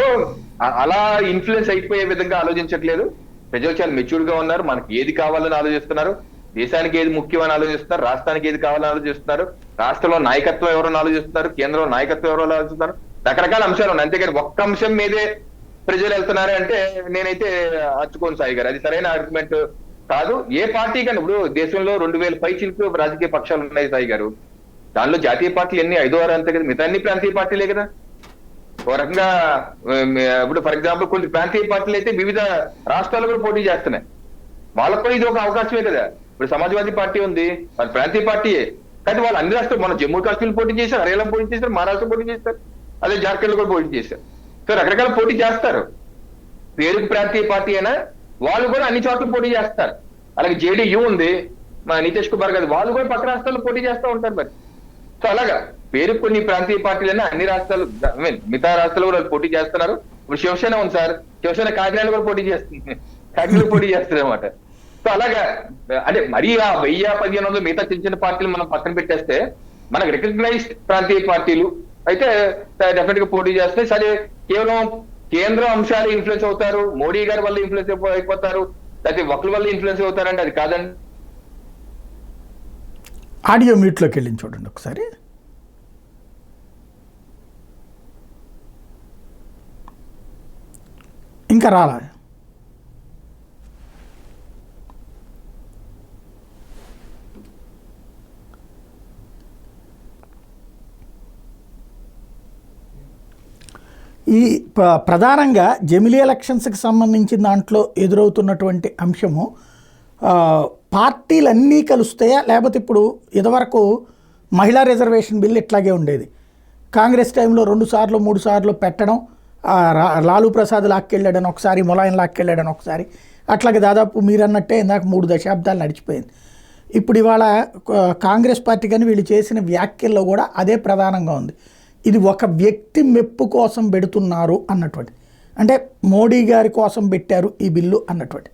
అలా ఇన్ఫ్లుయెన్స్ అయిపోయే విధంగా ఆలోచించట్లేదు. ప్రజలు చాలా మెచ్యూర్ గా ఉన్నారు. మనకి ఏది కావాలని ఆలోచిస్తున్నారు, దేశానికి ఏది ముఖ్యమని ఆలోచిస్తున్నారు, రాష్ట్రానికి ఏది కావాలని ఆలోచిస్తున్నారు, రాష్ట్రంలో నాయకత్వం ఎవరని ఆలోచిస్తున్నారు, కేంద్రంలో నాయకత్వం ఎవరో ఆలోచిస్తున్నారు. రకరకాల అంశాలు ఉన్నాయి. అంతేకాని ఒక్క అంశం మీదే ప్రజలు వెళ్తున్నారు అంటే నేనైతే అచ్చుకోను సాయి గారు, అది సరైన ఆర్గ్యుమెంట్ కాదు. ఏ పార్టీ కానీ ఇప్పుడు దేశంలో 2000 పైచిలకు రాజకీయ పక్షాలు ఉన్నాయి సాయి గారు. దానిలో జాతీయ పార్టీలు ఎన్ని 5-6 అంతే కదా, మిగతా అన్ని ప్రాంతీయ పార్టీలే కదా. ఓ రకంగా ఇప్పుడు ఫర్ ఎగ్జాంపుల్ కొన్ని ప్రాంతీయ పార్టీలు అయితే వివిధ రాష్ట్రాలు కూడా పోటీ చేస్తున్నాయి. వాళ్ళకు కూడా ఇది ఒక అవకాశమే కదా. ఇప్పుడు సమాజ్వాదీ పార్టీ ఉంది, వాళ్ళ ప్రాంతీయ పార్టీయే, కానీ వాళ్ళు అన్ని రాష్ట్రాలు, మన జమ్మూ కాశ్మీర్ పోటీ చేశారు, హర్యానా పోటీ చేశారు, మహారాష్ట్ర పోటీ చేశారు, అదే జార్ఖండ్ కూడా పోటీ చేశారు. సో రకరకాల పోటీ చేస్తారు. పేరుకు ప్రాంతీయ పార్టీ అయినా వాళ్ళు కూడా అన్ని చోట్ల పోటీ చేస్తారు. అలాగే జేడీయూ ఉంది, మా నితీష్ కుమార్ గారు, వాళ్ళు కూడా పక్క రాష్ట్రాల్లో పోటీ చేస్తూ ఉంటారు మరి. సో అలాగా పేరు కొన్ని ప్రాంతీయ పార్టీలైనా అన్ని రాష్ట్రాలు, మిగతా రాష్ట్రాలు కూడా పోటీ చేస్తున్నారు. ఇప్పుడు శివసేన ఉంది సార్, శివసేన కాకినాడ కూడా పోటీ చేస్తుంది, కాకినాడ పోటీ చేస్తుంది అనమాట. సో అలాగా అంటే మరీ ఆ 1000-1500 మిగతా చిన్న పార్టీలు మనం పక్కన పెట్టేస్తే మనకు రికగ్నైజ్డ్ ప్రాంతీయ పార్టీలు అయితే డెఫినెట్ గా పోటీ చేస్తాయి. సరే కేవలం కేంద్ర అంశాలు ఇన్ఫ్లుయెన్స్ అవుతారు, మోడీ గారి వల్ల ఇన్ఫ్లుయెన్స్ అయిపోతారు, లేకపోతే ఒకరి వల్ల ఇన్ఫ్లుయెన్స్ అవుతారంటే అది కాదండి. ఆడియో మ్యూట్లోకి వెళ్ళి చూడండి ఒకసారి. ఇంకా రాలా? ఈ ప్రధానంగా జమిలీ ఎలక్షన్స్కి సంబంధించిన దాంట్లో ఎదురవుతున్నటువంటి అంశము పార్టీలన్నీ కలుస్తాయా, లేకపోతే ఇప్పుడు ఇదివరకు మహిళా రిజర్వేషన్ బిల్ ఇట్లాగే ఉండేది, కాంగ్రెస్ టైంలో 2 సార్లు 3 సార్లు పెట్టడం, లాలూ ప్రసాద్ లాక్కెళ్ళాడని ఒకసారి, ములాయం లాక్కెళ్ళాడని ఒకసారి, అట్లాగే దాదాపు మీరన్నట్టే ఇందాక 3 దశాబ్దాలు నడిచిపోయింది. ఇప్పుడు ఇవాళ కాంగ్రెస్ పార్టీ కానీ వీళ్ళు చేసిన వ్యాఖ్యల్లో కూడా అదే ప్రధానంగా ఉంది. ఇది ఒక వ్యక్తి మెప్పు కోసం పెడుతున్నారు అన్నటువంటి, అంటే మోడీ గారి కోసం పెట్టారు ఈ బిల్లు అన్నటువంటి.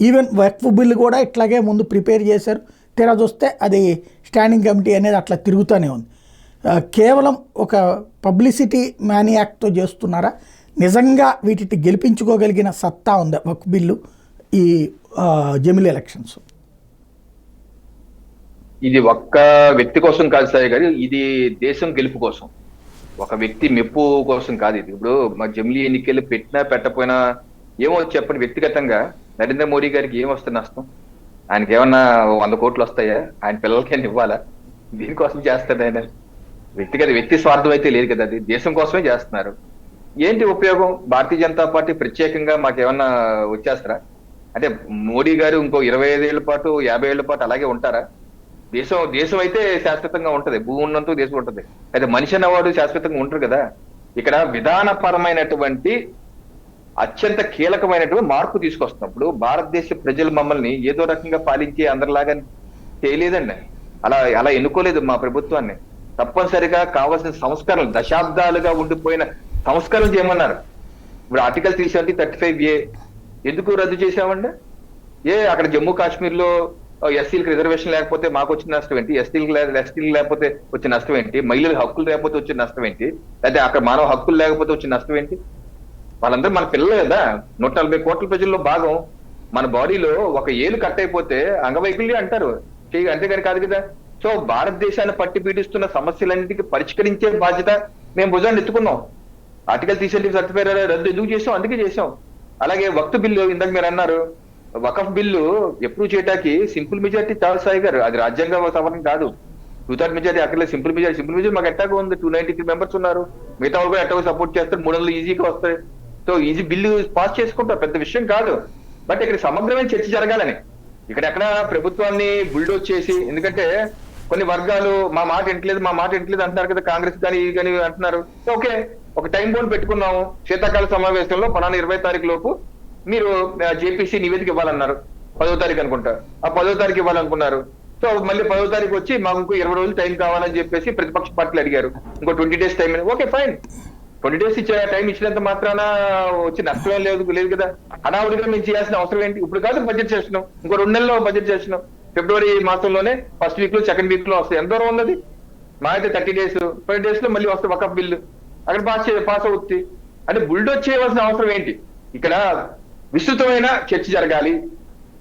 ఈవెన్ వక్ఫ్ బిల్లు కూడా ఇట్లాగే ముందు ప్రిపేర్ చేశారు, తీరా చూస్తే అది స్టాండింగ్ కమిటీ అనేది అట్లా తిరుగుతూనే ఉంది. కేవలం ఒక పబ్లిసిటీ మ్యానియాక్ట్తో చేస్తున్నారా, నిజంగా వీటిని గెలిపించుకోగలిగిన సత్తా ఉందా వక్ఫ్ బిల్లు ఈ జమిలీ ఎలక్షన్స్? ఇది ఒక్క వ్యక్తి కోసం కాదు సాయి గారు, ఇది దేశం గెలుపు కోసం, ఒక వ్యక్తి మెప్పు కోసం కాదు ఇది. ఇప్పుడు మా జమిలీ ఎన్నికలు పెట్టినా పెట్టకపోయినా ఏమో చెప్పండి, వ్యక్తిగతంగా నరేంద్ర మోడీ గారికి ఏం వస్తుంది నష్టం? ఆయనకి ఏమన్నా 100 కోట్లు వస్తాయా? ఆయన పిల్లలకైనా ఇవ్వాలా? దీనికోసం చేస్తాడు ఆయన. వ్యక్తి స్వార్థం అయితే లేదు కదా, అది దేశం కోసమే చేస్తున్నారు. ఏంటి ఉపయోగం? భారతీయ జనతా పార్టీ ప్రత్యేకంగా మాకేమన్నా వచ్చేస్తారా? అంటే మోడీ గారు ఇంకో 25 ఏళ్ల పాటు 50 ఏళ్ల పాటు అలాగే ఉంటారా? దేశం అయితే శాశ్వతంగా ఉంటది, భూమి ఉన్నంత దేశం ఉంటది, అయితే మనిషి అన్నవాడు శాశ్వతంగా ఉంటారు కదా. ఇక్కడ విధానపరమైనటువంటి అత్యంత కీలకమైనటువంటి మార్పు తీసుకొస్తున్నప్పుడు భారతదేశ ప్రజలు మమ్మల్ని ఏదో రకంగా పాలించే అందరిలాగా చేయలేదండి. అలా అలా ఎన్నుకోలేదు మా ప్రభుత్వాన్ని. తప్పనిసరిగా కావాల్సిన సంస్కరణలు, దశాబ్దాలుగా ఉండిపోయిన సంస్కరణలు చేయమన్నారు. ఇప్పుడు ఆర్టికల్ 370, 35A ఎందుకు రద్దు చేశామండి? అక్కడ జమ్మూ కాశ్మీర్ లో ఎస్సీలకు రిజర్వేషన్ లేకపోతే మాకు వచ్చిన నష్టం ఏంటి? ఎస్టీలకు లేకపోతే వచ్చిన నష్టం ఏంటి? మహిళల హక్కులు లేకపోతే వచ్చిన నష్టం ఏంటి? లేకపోతే అక్కడ మానవ హక్కులు లేకపోతే వచ్చిన నష్టం ఏంటి? వాళ్ళందరూ మన పిల్లలు కదా. 140 కోట్ల ప్రజల్లో భాగం. మన బాడీలో ఒక ఏలు కట్ అయిపోతే అంగవైకల్యం అంటారు, అంతేగాని కాదు కదా. సో భారతదేశాన్ని పట్టి పీడిస్తున్న సమస్యలన్నిటికీ పరిష్కరించే బాధ్యత మేము భుజాన్ని ఎత్తుకున్నాం. ఆర్టికల్ 370 రద్దు ఎందుకు చేసాం? అందుకే చేసాం. అలాగే వక్ఫ్ బిల్లు, ఇందాక మీరు అన్నారు, వకఫ్ బిల్లు అప్రూవ్ చేయడానికి సింపుల్ మెజారిటీ చాలు సాయి గారు. అది రాజ్యాంగ సవరణ కాదు. 2/3 మెజారిటీ అక్కడ సింపుల్ మెజారిటీ మాకు ఎట్టాగా ఉంది. 293 మెంబర్స్ ఉన్నారు. మిగతా వాళ్ళు కూడా ఎట్టాగో సపోర్ట్ చేస్తారు. 300 ఈజీగా వస్తాయి. సో ఈజీ బిల్లు పాస్ చేసుకుంటారు, పెద్ద విషయం కాదు. బట్ ఇక్కడ సమగ్రమైన చర్చ జరగాలని, ఇక్కడెక్కడ ప్రభుత్వాన్ని బుల్డోజ్ చేసి, ఎందుకంటే కొన్ని వర్గాలు మా మాట వింటలేదు అంటున్నారు కదా, కాంగ్రెస్ కానీ ఇది కానీ అంటున్నారు. ఓకే, ఒక టైం బౌండ్ పెట్టుకున్నాము. శీతాకాల సమావేశంలో 20 తారీఖు లోపు మీరు జేపీసీ నివేదిక ఇవ్వాలన్నారు. 10వ తారీఖు అనుకుంటా. ఆ 10వ తారీఖు ఇవ్వాలనుకున్నారు. సో మళ్ళీ 10వ తారీఖు వచ్చి మాకు ఇంకో 20 రోజులు టైం కావాలని చెప్పేసి ప్రతిపక్ష పార్టీలు అడిగారు. ఇంకో 20 days time. Okay fine, 20 days time ఇచ్చినంత మాత్రాన వచ్చి నష్టం లేదు కదా. హడావుడిగా మేము చేయాల్సిన అవసరం ఏంటి? ఇప్పుడు కాదు బడ్జెట్ చేస్తున్నాం, ఇంకో 2 నెలల్లో బడ్జెట్ చేస్తున్నాం. ఫిబ్రవరి మాసంలోనే ఫస్ట్ వీక్ లో సెకండ్ వీక్ లో వస్తాయి. ఎంత దూరం ఉన్నది? మా అయితే 30 days 20 days లో మళ్ళీ వస్తాయి వకఫ్ బిల్లు. అక్కడ పాస్ అవుతుంది. అంటే బుల్డోజ్ చేయవలసిన అవసరం ఏంటి? ఇక్కడ విస్తృతమైన చర్చ జరగాలి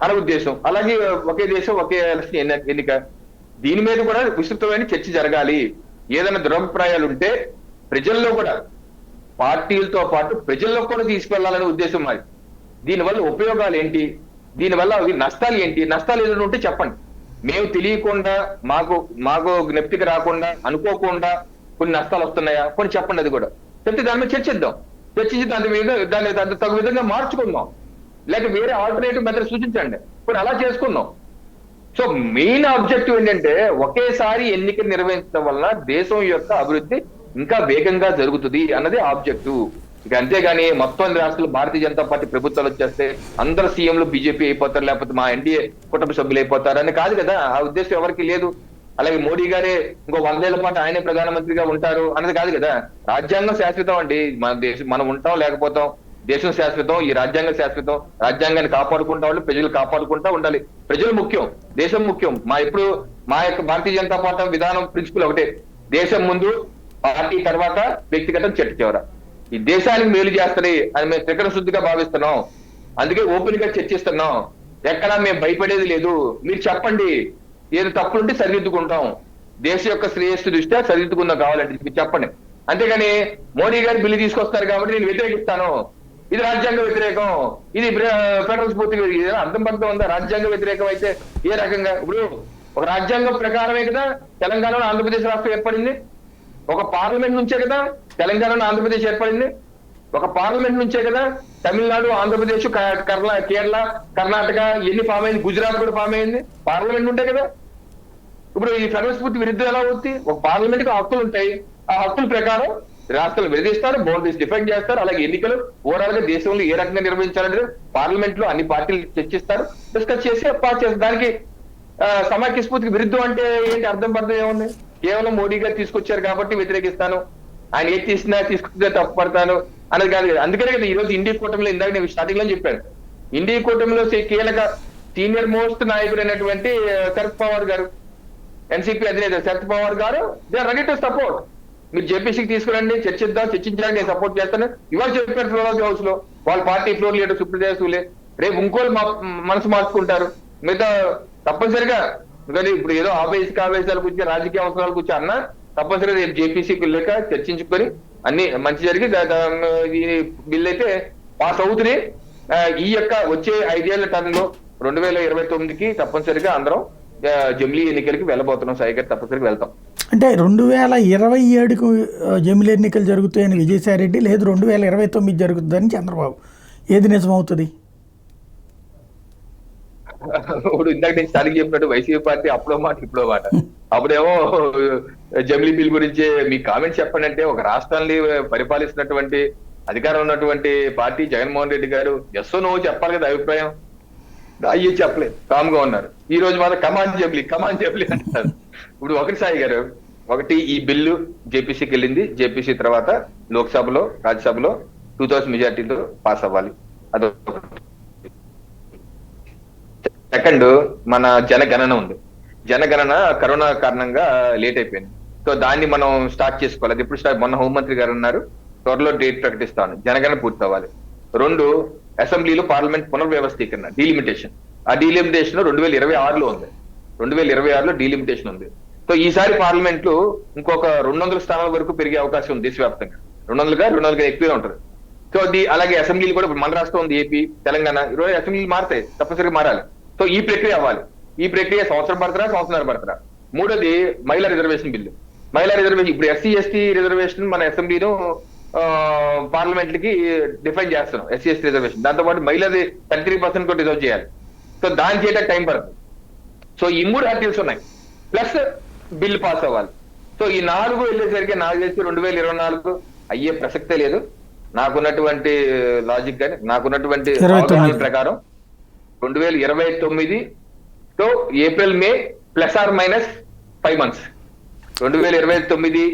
అనే ఉద్దేశం. అలాగే ఒకే దేశం ఒకే ఎలక్షన్ ఎన్నిక, దీని మీద కూడా విస్తృతమైన చర్చ జరగాలి. ఏదైనా దురభిప్రాయాలు ఉంటే ప్రజల్లో కూడా, పార్టీలతో పాటు ప్రజల్లో కూడా తీసుకెళ్లాలనే ఉద్దేశం మాది. దీనివల్ల ఉపయోగాలు ఏంటి, దీనివల్ల నష్టాలు ఏంటి? నష్టాలు ఏదైనా ఉంటే చెప్పండి. మేము తెలియకుండా, మాకు జ్ఞప్తికి రాకుండా, అనుకోకుండా కొన్ని నష్టాలు వస్తున్నాయా కొన్ని చెప్పండి. అది కూడా చెప్తే దాని మీద చర్చిద్దాం. చర్చించి దాన్ని తగు విధంగా మార్చుకుందాం. లేక వేరే ఆల్టర్నేటివ్ మెథడ్ సూచించండి. కొన్ని అలా చేసుకుందాం. సో మెయిన్ ఆబ్జెక్టివ్ ఏంటంటే, ఒకేసారి ఎన్నికలు నిర్వహించడం వలన దేశం యొక్క అభివృద్ధి ఇంకా వేగంగా జరుగుతుంది అన్నది ఆబ్జెక్టివ్. ఇక అంతేగాని మొత్తం రాష్ట్రాలు భారతీయ జనతా పార్టీ ప్రభుత్వాలు వచ్చేస్తే అందరు సీఎంలు బీజేపీ అయిపోతారు, లేకపోతే మా ఎన్డీఏ కుటుంబ సభ్యులు అయిపోతారు అని కాదు కదా. ఆ ఉద్దేశం ఎవరికి లేదు. అలాగే మోడీ గారే ఇంకో 100 ఏళ్ల పాటు ఆయనే ప్రధానమంత్రిగా ఉంటారు అన్నది కాదు కదా. రాజ్యాంగం శాశ్వతం అండి. మన దేశం మనం ఉంటాం లేకపోతాం, దేశం శాశ్వతం, ఈ రాజ్యాంగం శాశ్వతం. రాజ్యాంగాన్ని కాపాడుకుంటా ఉండాలి, ప్రజలు కాపాడుకుంటా ఉండాలి. ప్రజలు ముఖ్యం, దేశం ముఖ్యం. మా యొక్క భారతీయ జనతా పార్టీ విధానం ప్రిన్సిపల్ ఒకటే, దేశం ముందు, పార్టీ తర్వాత, వ్యక్తిగతం చెట్టు చివర. ఈ దేశానికి మేలు చేస్తుంది అని మేము త్రికరణ శుద్ధిగా భావిస్తున్నాం. అందుకే ఓపెన్ గా చర్చిస్తున్నాం. ఎక్కడా మేము భయపడేది లేదు. మీరు చెప్పండి, ఏదో తప్పులుంటే సరిదిద్దుకుంటాం. దేశం యొక్క శ్రేయస్సు దృష్ట్యా సరిదిద్దుకుందాం కావాలంటే మీరు చెప్పండి. అంతేగాని మోడీ గారు బిల్లు తీసుకొస్తారు కాబట్టి నేను వ్యతిరేకిస్తాను, ఇది రాజ్యాంగ వ్యతిరేకం, ఇది ఫెడరల్ స్ఫూర్తిగా, అర్థం పడుతూ ఉందా? రాజ్యాంగ వ్యతిరేకం అయితే ఏ రకంగా? ఇప్పుడు ఒక రాజ్యాంగం ప్రకారమే కదా తెలంగాణలో ఆంధ్రప్రదేశ్ రాష్ట్రం ఏర్పడింది. ఒక పార్లమెంట్ నుంచే కదా తెలంగాణలో ఆంధ్రప్రదేశ్ ఏర్పడింది. ఒక పార్లమెంట్ నుంచే కదా తమిళనాడు, ఆంధ్రప్రదేశ్, కేరళ, కర్ణాటక ఎన్ని ఫామ్ అయింది, గుజరాత్ కూడా ఫామ్ అయింది. పార్లమెంట్ ఉంటే కదా. ఇప్పుడు ఈ ఫెడరల్ స్ఫూర్తి విరుద్ధం ఎలా అవుతుంది? ఒక పార్లమెంట్ కి హక్కులు ఉంటాయి. ఆ హక్కుల ప్రకారం రాష్ట్రాలు విడదీస్తారు, బౌండరీస్ డిఫైన్ చేస్తారు. అలాగే ఎన్నికలు ఓవరాల్ గా దేశంలో ఏ రకంగా నిర్వహించాలనేది పార్లమెంట్ లో అన్ని పార్టీలు చర్చిస్తారు, డిస్కస్ చేసి పాస్ చేస్తారు. దానికి సమాఖ్య స్ఫూర్తికి విరుద్ధం అంటే ఏంటి? అర్థం ఏముంది? కేవలం మోడీ గారు తీసుకొచ్చారు కాబట్టి వ్యతిరేకిస్తాను, ఆయన ఏది తీసుకుంటే తప్పుపడతాను అనేది కాదు కదా. అందుకనే కదా ఈ రోజు ఇండియా కూటమిలో, ఇందాక నేను స్టార్టింగ్ లో చెప్పాను, ఇండియా కూటమిలో కీలక సీనియర్ మోస్ట్ నాయకుడు అయినటువంటి శరద్ పవార్ గారు, ఎన్సీపీ అధినేత శరద్ పవార్ గారు, they are ready to support. మీరు జేపీసీకి తీసుకురండి, చర్చించడానికి నేను సపోర్ట్ చేస్తాను. ఇవాళ చెప్పారు ఫ్లోర్ హౌస్ లో, వాళ్ళ party floor leader Supraja Sule. రేపు ఇంకోళ్ళు మనసు మార్చుకుంటారు. మిగతా తప్పనిసరిగా, కానీ ఇప్పుడు ఏదో ఆవేశాల గురించి, రాజకీయ అవసరాల గురించి అన్నా తప్పనిసరిగా రేపు జేపీసీకి వెళ్ళాక చర్చించుకొని అన్ని మంచి జరిగి ఈ బిల్ అయితే పాస్ అవుతుంది. ఈ యొక్క వచ్చే 5 ఏళ్ల టర్మ్ లో 2029కి తప్పనిసరిగా అందరం జమిలీ ఎన్నికలకి వెళ్ళబోతున్నాం. సాయి గారు తప్పనిసరిగా వెళ్తాం. అంటే 2027కు జమిలీ ఎన్నికలు జరుగుతాయని విజయసాయి రెడ్డి, లేదు 2029 జరుగుతుందని చంద్రబాబు. ఏది నిజమవుతుంది? ఇప్పుడు ఇందాక నేను స్టార్టింగ్ చెప్పినట్టు వైసీపీ పార్టీ అప్పుడో మాట ఇప్పుడో మాట. అప్పుడేమో జమిలీ బిల్ గురించి మీ కామెంట్స్ చెప్పండి అంటే, ఒక రాష్ట్రాన్ని పరిపాలిస్తున్నటువంటి అధికారం ఉన్నటువంటి పార్టీ జగన్మోహన్ రెడ్డి గారు ఎస్ఓ నో చెప్పాలి కదా అభిప్రాయం. అయ్యే చెప్పలేదు, కామ్గా ఉన్నారు. ఈ రోజు మాత్రం కమాన్ జబ్లీ అంటారు. ఇప్పుడు ఒకటి సాయి గారు, ఒకటి ఈ బిల్లు జేపీసీకి వెళ్ళింది, జేపీసీ తర్వాత లోక్సభలో రాజ్యసభలో 2000 మెజార్టీతో పాస్ అవ్వాలి. అదొక. సెకండ్, మన జనగణన ఉంది. జనగణన కరోనా కారణంగా లేట్ అయిపోయింది. సో దాన్ని మనం స్టార్ట్ చేసుకోవాలి. అది ఎప్పుడు స్టార్ట్, మొన్న హోంమంత్రి గారు అన్నారు త్వరలో డేట్ ప్రకటిస్తాను. జనగణన పూర్తి అవ్వాలి. రెండు, అసెంబ్లీలో పార్లమెంట్ పునర్వ్యవస్థీకరణ, డీలిమిటేషన్. ఆ డీలిమిటేషన్ 2026లో ఉంది. 2026లో డీలిమిటేషన్ ఉంది. సో ఈసారి పార్లమెంట్ లో ఇంకొక 200 స్థానాల వరకు పెరిగే అవకాశం ఉంది దేశవ్యాప్తంగా. 200 ఎక్కువే ఉంటుంది. సో అలాగే అసెంబ్లీలు కూడా, మన రాష్ట్రం ఉంది ఏపీ, తెలంగాణ, 20 అసెంబ్లీలు మారుతాయి, తప్పనిసరిగా మారాలి. సో ఈ ప్రక్రియ అవ్వాలి. ఈ ప్రక్రియ సంవత్సరం పడతారా. మూడోది మహిళా రిజర్వేషన్ బిల్లు. మహిళా రిజర్వేషన్, ఇప్పుడు ఎస్సీ ఎస్టీ రిజర్వేషన్ మన అసెంబ్లీలో పార్లమెంట్ కి డిఫైన్ చేస్తున్నాం, ఎస్సీ ఎస్టీ రిజర్వేషన్. దాంతో పాటు మహిళది 33% కూడా రిజర్వ్ చేయాలి. సో దాని చేయడానికి టైం పడుతుంది. సో ఈ 3 ఆర్టికల్స్ ఉన్నాయి, ప్లస్ బిల్ పాస్ అవ్వాలి. సో ఈ 4 వెళ్ళేసరికి నాకు తెలిసి 2024 అయ్యే ప్రసక్తే లేదు. నాకున్నటువంటి లాజిక్ కానీ, నాకున్నటువంటి అవగాహన ప్రకారం 2029 తో April May +or- 5 months. 2029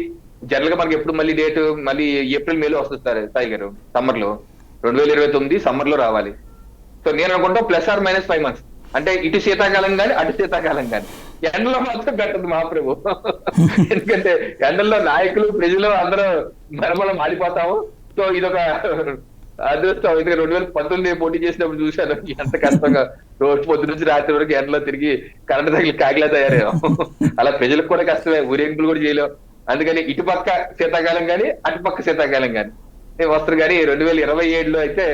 general గా మనకి ఎప్పుడు మళ్ళీ డేట్ మళ్ళీ ఏప్రిల్ మేలో వస్తుంది సాయి గారు, సమ్మర్ లో. 2029 సమ్మర్ లో రావాలి. సో నేను అనుకుంటాం +or- 5 months. అంటే ఇటు శీతాకాలం కానీ అటు శీతాకాలం కానీ. ఎండలో మాత్రం పెట్టదు మహాప్రభు. ఎందుకంటే ఎండల్లో నాయకులు ప్రజలు అందరూ మరమలం మాడిపోతాము. సో ఇదొక అదృష్టం. ఎందుకంటే 2019 పోటీ చేసినప్పుడు చూశాను ఎంత కష్టంగా రోజు పొద్దు నుంచి రాత్రి వరకు ఎండలో తిరిగి కరెంట్ తగిలి కాకిలా తయారయ్యాం. అలా ప్రజలకు కూడా కష్టమే, ఊరేగింపులు కూడా చేయలేం. అందుకని ఇటుపక్క శీతాకాలం కానీ అటుపక్క శీతాకాలం కానీ వస్తారు. కానీ 2027లో అయితే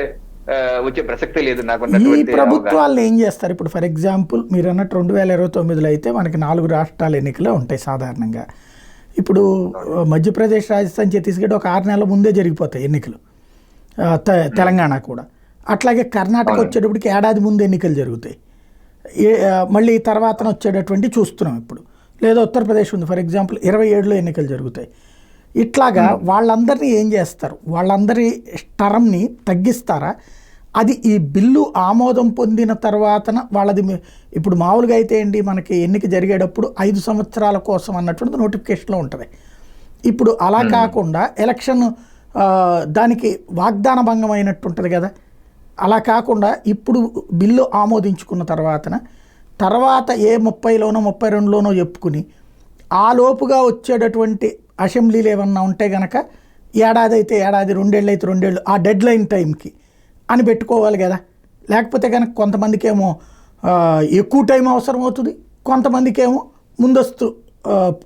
వచ్చే ప్రసక్తే లేదు. నాకు ఈ ప్రభుత్వాలు ఏం చేస్తారు ఇప్పుడు? ఫర్ ఎగ్జాంపుల్ మీరు అన్నట్టు 2029లో అయితే మనకి 4 రాష్ట్రాల ఎన్నికలు ఉంటాయి సాధారణంగా. ఇప్పుడు మధ్యప్రదేశ్, రాజస్థాన్, ఛత్తీస్గఢ్ ఒక 6 నెలల ముందే జరిగిపోతాయి ఎన్నికలు. తెలంగాణ కూడా అట్లాగే. కర్ణాటక వచ్చేటప్పటికి ఏడాది ముందు ఎన్నికలు జరుగుతాయి. మళ్ళీ తర్వాత వచ్చేటటువంటి చూస్తున్నాం ఇప్పుడు. లేదా ఉత్తరప్రదేశ్ ఉంది ఫర్ ఎగ్జాంపుల్, 27లో ఎన్నికలు జరుగుతాయి. ఇట్లాగా వాళ్ళందరినీ ఏం చేస్తారు? వాళ్ళందరి టర్మ్ని తగ్గిస్తారా? అది ఈ బిల్లు ఆమోదం పొందిన తర్వాతన వాళ్ళది. ఇప్పుడు మామూలుగా అయితే ఏంటి, మనకి ఎన్నిక జరిగేటప్పుడు 5 సంవత్సరాల కోసం అన్నటువంటి నోటిఫికేషన్లో ఉంటుంది. ఇప్పుడు అలా కాకుండా ఎలక్షన్ దానికి వాగ్దాన భంగం అయినట్టు ఉంటుంది కదా. అలా కాకుండా ఇప్పుడు బిల్లు ఆమోదించుకున్న తర్వాత ఏ 30లోనో 32లోనో చెప్పుకుని ఆ లోపుగా వచ్చేటటువంటి అసెంబ్లీలు ఏమన్నా ఉంటే కనుక ఏడాది అయితే ఏడాది, 2 ఏళ్ళు అయితే 2 ఏళ్ళు, ఆ డెడ్ లైన్ టైంకి అని పెట్టుకోవాలి కదా. లేకపోతే కనుక కొంతమందికి ఏమో ఎక్కువ టైం అవసరం అవుతుంది, కొంతమందికి ఏమో ముందస్తు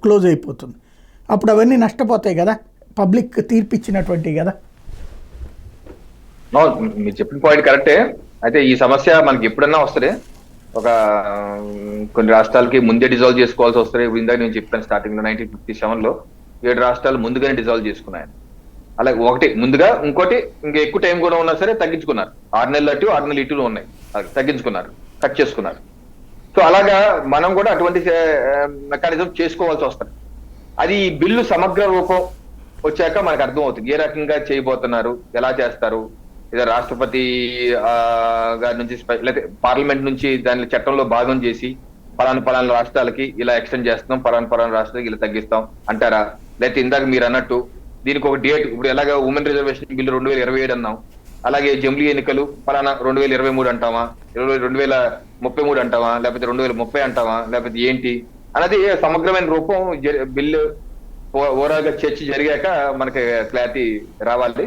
క్లోజ్ అయిపోతుంది. అప్పుడు అవన్నీ నష్టపోతాయి కదా, పబ్లిక్ తీర్పిచ్చినటువంటివి కదా. మీరు చెప్పిన పాయింట్ కరెక్టే. అయితే ఈ సమస్య మనకి ఎప్పుడన్నా వస్తుంది. కొన్ని రాష్ట్రాలకి ముందే డిజాల్వ్ చేసుకోవాల్సి వస్తుంది. ఇప్పుడు ఇందాక నేను చెప్పాను స్టార్టింగ్ లో 1957లో 7 రాష్ట్రాలు ముందుగానే డిజాల్వ్ చేసుకున్నాయి. అలాగే ఒకటి ముందుగా, ఇంకోటి ఇంకా ఎక్కువ టైం కూడా ఉన్నా సరే తగ్గించుకున్నారు. 6 నెలలు అటు 6 నెలలు ఇటులు ఉన్నాయి, తగ్గించుకున్నారు, కట్ చేసుకున్నారు. సో అలాగా మనం కూడా అటువంటి మెకానిజం చేసుకోవాల్సి వస్తుంది. అది ఈ బిల్లు సమగ్ర రూపం వచ్చాక మనకు అర్థం అవుతుంది ఏ రకంగా చేయబోతున్నారు, ఎలా చేస్తారు. లేదా రాష్ట్రపతి గారి నుంచి లేకపోతే పార్లమెంట్ నుంచి దాని చట్టంలో భాగం చేసి పలానా రాష్ట్రాలకి ఇలా ఎక్స్టెండ్ చేస్తున్నాం, పలానా రాష్ట్రాలకి ఇలా తగ్గిస్తాం అంటారా? లేకపోతే ఇందాక మీరు అన్నట్టు దీనికి ఒక డేట్, ఇప్పుడు ఎలాగ ఉమెన్ రిజర్వేషన్ బిల్లు 2027 అన్నాం, అలాగే జమిలీ ఎన్నికలు పలానా 2023 అంటావా, 2033 అంటావా, లేకపోతే 2030 అంటావా, లేకపోతే ఏంటి అనేది సమగ్రమైన రూపం బిల్లు ఓవరాల్ గా చర్చ జరిగాక మనకి క్లారిటీ రావాలి.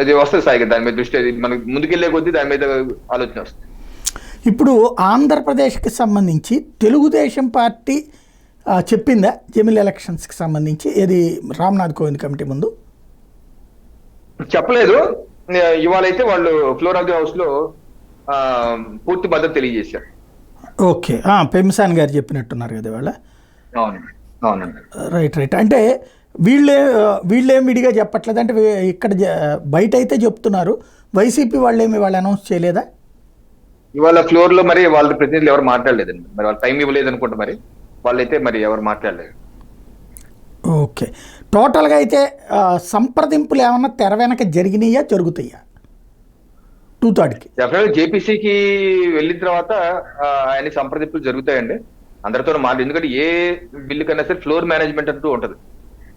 అది వస్తుంది సాయి, దాని మీద దృష్టి మనకి ముందుకెళ్లే కొద్దీ దాని మీద ఆలోచన వస్తుంది. ఇప్పుడు ఆంధ్రప్రదేశ్కి సంబంధించి తెలుగుదేశం పార్టీ చెప్పిందా జమిలీ ఎలక్షన్స్కి సంబంధించి? ఏది రామ్నాథ్ కోవింద్ కమిటీ ముందు చెప్పలేదు. ఇవాళ అయితే వాళ్ళు ఫ్లోర్ ఆఫ్ ది హౌస్ లో పూర్తి మద్దతు తెలియజేశారు. ఓకే, పెంసాన్ గారు చెప్పినట్టున్నారు కదా వాళ్ళ. అవునండి. రైట్. అంటే వీళ్ళేం విడిగా చెప్పట్లేదు అంటే ఇక్కడ బయట అయితే చెప్తున్నారు. వైసీపీ వాళ్ళేమి వాళ్ళు అనౌన్స్ చేయలేదా ఇవాళ ఫ్లోర్ లో? మరి వాళ్ళ ప్రతినిధులు ఎవరు మాట్లాడలేదండి. మరి వాళ్ళు టైం ఇవ్వలేదు అనుకుంటా. మరి వాళ్ళైతే మరి ఎవరు మాట్లాడలేదు. ఓకే, టోటల్గా అయితే సంప్రదింపులు ఏమన్నా తెర వెనక జరిగినాయా, జరుగుతాయా? 2/3కి. డెఫినెట్ జేపీసీకి వెళ్ళిన తర్వాత ఆయన సంప్రదింపులు జరుగుతాయండి అందరితో మాట. ఎందుకంటే ఏ బిల్లు కన్నా సరే ఫ్లోర్ మేనేజ్మెంట్ అంటూ ఉంటది.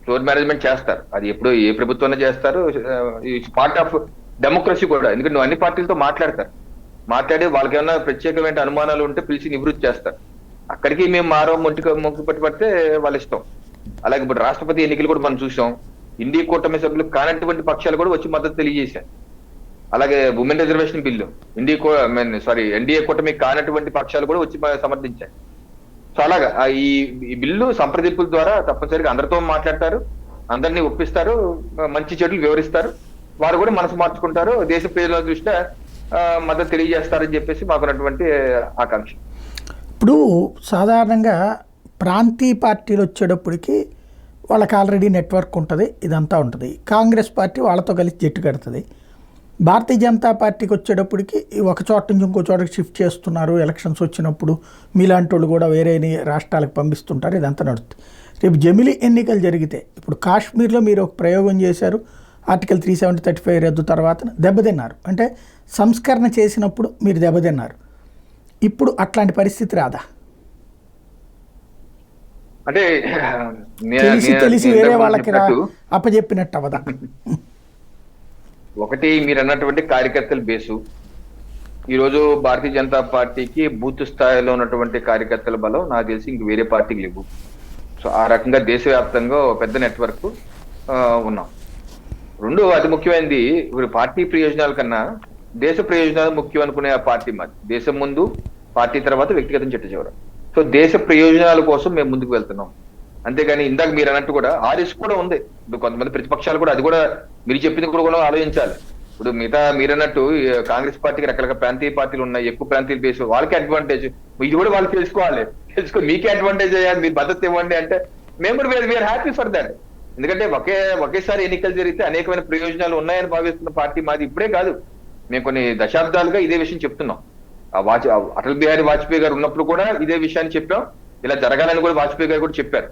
ఫ్లోర్ మేనేజ్మెంట్ చేస్తారు. అది ఎప్పుడు ఏ ప్రభుత్వం చేస్తారు. పార్ట్ ఆఫ్ డెమోక్రసీ కూడా. ఎందుకంటే నువ్వు అన్ని పార్టీలతో మాట్లాడి వాళ్ళకి ఏమైనా ప్రత్యేకమైన అనుమానాలు ఉంటే పిలిచి నివృత్తి చేస్తారు. అక్కడికి మేము మారో మొక్కు పట్టిపడితే వాళ్ళ ఇష్టం. అలాగే ఇప్పుడు రాష్ట్రపతి ఎన్నికలు కూడా మనం చూసాం. ఇండియా కూటమి సభ్యులు కానటువంటి పక్షాలు కూడా వచ్చి మద్దతు తెలియజేశారు. అలాగే ఉమెన్ రిజర్వేషన్ బిల్లు ఎన్డీఏ కూటమి కానటువంటి పక్షాలు కూడా వచ్చి సమర్థించాయి. సో అలాగా ఈ బిల్లు సంప్రదింపుల ద్వారా తప్పనిసరిగా అందరితో మాట్లాడతారు, అందరినీ ఒప్పిస్తారు, మంచి చెడులు వివరిస్తారు. వారు కూడా మనసు మార్చుకుంటారు, దేశ ప్రజల దృష్ట్యా మద్దతు తెలియజేస్తారని చెప్పేసి మాకున్నటువంటి ఆకాంక్ష. ఇప్పుడు సాధారణంగా ప్రాంతీయ పార్టీలు వచ్చేటప్పటికి వాళ్ళకి ఆల్రెడీ నెట్వర్క్ ఉంటుంది, ఇదంతా ఉంటుంది. కాంగ్రెస్ పార్టీ వాళ్ళతో కలిసి జట్టు కడుతుంది. భారతీయ జనతా పార్టీకి వచ్చేటప్పటికి ఒక చోట నుంచి ఇంకో చోటకి షిఫ్ట్ చేస్తున్నారు. ఎలక్షన్స్ వచ్చినప్పుడు మీలాంటి వాళ్ళు కూడా వేరే రాష్ట్రాలకు పంపిస్తుంటారు. ఇదంతా నడుస్తుంది. రేపు జమిలీ ఎన్నికలు జరిగితే ఇప్పుడు కాశ్మీర్లో మీరు ఒక ప్రయోగం చేశారు. ఆర్టికల్ 370-35 రద్దు తర్వాత దెబ్బతిన్నారు. అంటే సంస్కరణ చేసినప్పుడు మీరు దెబ్బతిన్నారు. ఇప్పుడు అట్లాంటి పరిస్థితి రాదా? అంటే తెలిసి వేరే వాళ్ళకి అప్పచెప్పినట్టు అవదా? ఒకటి మీరు అన్నటువంటి కార్యకర్తల బేసు. ఈరోజు భారతీయ జనతా పార్టీకి బూత్ స్థాయిలో ఉన్నటువంటి కార్యకర్తల బలం నాకు తెలిసి ఇంక వేరే పార్టీకి లేవు. సో ఆ రకంగా దేశవ్యాప్తంగా పెద్ద నెట్వర్క్ ఉన్నాం. రెండు అతి ముఖ్యమైనది ఇప్పుడు పార్టీ ప్రయోజనాల కన్నా దేశ ప్రయోజనాలు ముఖ్యం అనుకునే ఆ పార్టీ మాది. దేశం ముందు, పార్టీ తర్వాత వ్యక్తిగతం చెట్టు చివర. సో దేశ ప్రయోజనాల కోసం మేము ముందుకు వెళ్తున్నాం. అంతేగాని ఇందాక మీరు అన్నట్టు కూడా ఆ రిస్క్ కూడా ఉంది. ఇప్పుడు కొంతమంది ప్రతిపక్షాలు కూడా అది కూడా మీరు చెప్పింది కూడా ఆలోచించాలి. ఇప్పుడు మీరు అన్నట్టు కాంగ్రెస్ పార్టీకి రకరకాల ప్రాంతీయ పార్టీలు ఉన్నాయి, ఎక్కువ ప్రాంతీయ బేస్, వాళ్ళకి అడ్వాంటేజ్. ఇది కూడా వాళ్ళు తెలుసుకోవాలి. మీకే అడ్వాంటేజ్ అయ్యాలి, మీరు మద్దతు ఇవ్వండి అంటే మేము కూడా వీఆర్ హ్యాపీ ఫర్ దాట్. ఎందుకంటే ఒకేసారి ఎన్నికలు జరిగితే అనేకమైన ప్రయోజనాలు ఉన్నాయని భావిస్తున్న పార్టీ మాది. ఇప్పుడే కాదు, మేము కొన్ని దశాబ్దాలుగా ఇదే విషయం చెప్తున్నాం. అటల్ బిహారీ వాజ్పేయి గారు ఉన్నప్పుడు కూడా ఇదే విషయాన్ని చెప్పాం. ఇలా జరగాలని కూడా వాజ్పేయి గారు కూడా చెప్పారు.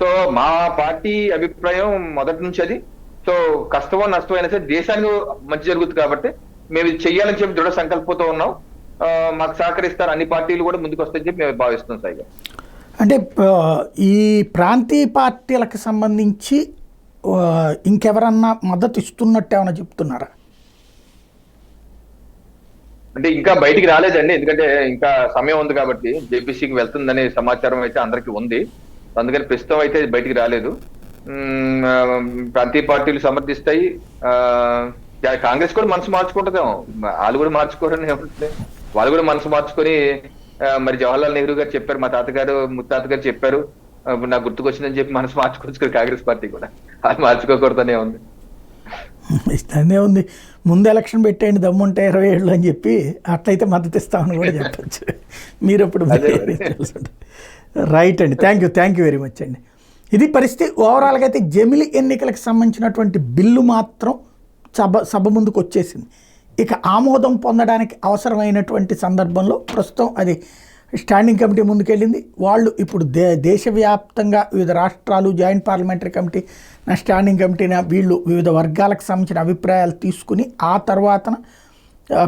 సో మా పార్టీ అభిప్రాయం మొదటి నుంచి అది. సో కష్టమో నష్టమో అయినా సరే దేశానికి మంచి జరుగుతుంది కాబట్టి మేము ఇది చెయ్యాలని చెప్పి దృఢ సంకల్పంతో ఉన్నాం. మాకు సహకరిస్తారు అన్ని పార్టీలు కూడా ముందుకు వస్తాయని చెప్పి మేము భావిస్తున్నాం. సాయిగా అంటే ఈ ప్రాంతీయ పార్టీలకు సంబంధించి ఇంకెవరన్నా మద్దతు ఇస్తున్నట్టు ఏమైనా చెప్తున్నారా? అంటే ఇంకా బయటికి రాలేదండి, ఎందుకంటే ఇంకా సమయం ఉంది కాబట్టి. జేపీసీకి వెళ్తుందనే సమాచారం అయితే అందరికీ ఉంది. అందుకని ప్రస్తుతం అయితే బయటికి రాలేదు. ప్రాంతీయ పార్టీలు సమర్థిస్తాయి. కాంగ్రెస్ కూడా మనసు మార్చుకుంటుందేమో, వాళ్ళు కూడా మార్చుకోరని ఏమంటుంది. వాళ్ళు కూడా మనసు మార్చుకొని మరి జవహర్లాల్ నెహ్రూ గారు చెప్పారు, మా ముత్తాతగారు చెప్పారు, నాకు గుర్తుకొచ్చిందని చెప్పి మనసు మార్చుకోవచ్చు కాంగ్రెస్ పార్టీ కూడా. అది మార్చుకోకూడదనే ఉంది. ఇస్తానే ఉంది. ముందు ఎలక్షన్ పెట్టేయండి దమ్ముంటే 27 అని చెప్పి అట్లయితే మద్దతు ఇస్తామని కూడా చెప్పచ్చు. మీరు ఇప్పుడు రైట్ అండి. థ్యాంక్ యూ వెరీ మచ్ అండి. ఇది పరిస్థితి. ఓవరాల్గా అయితే జమిలీ ఎన్నికలకు సంబంధించినటువంటి బిల్లు మాత్రం సభ ముందుకు వచ్చేసింది. ఇక ఆమోదం పొందడానికి అవసరమైనటువంటి సందర్భంలో ప్రస్తుతం అది స్టాండింగ్ కమిటీ ముందుకెళ్ళింది. వాళ్ళు ఇప్పుడు దేశవ్యాప్తంగా వివిధ రాష్ట్రాలు జాయింట్ పార్లమెంటరీ కమిటీ నా స్టాండింగ్ కమిటీన వీళ్ళు వివిధ వర్గాలకు సంబంధించిన అభిప్రాయాలు తీసుకుని ఆ తర్వాతన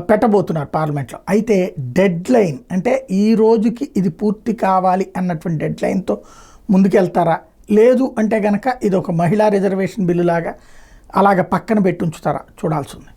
పెట్టబోతున్నారు పార్లమెంట్లో. అయితే డెడ్ లైన్ అంటే ఈ రోజుకి ఇది పూర్తి కావాలి అన్నటువంటి డెడ్ లైన్తో ముందుకెళ్తారా, లేదు అంటే కనుక ఇది ఒక మహిళా రిజర్వేషన్ బిల్లు లాగా అలాగ పక్కన పెట్టి ఉంచుతారా చూడాల్సి ఉంది.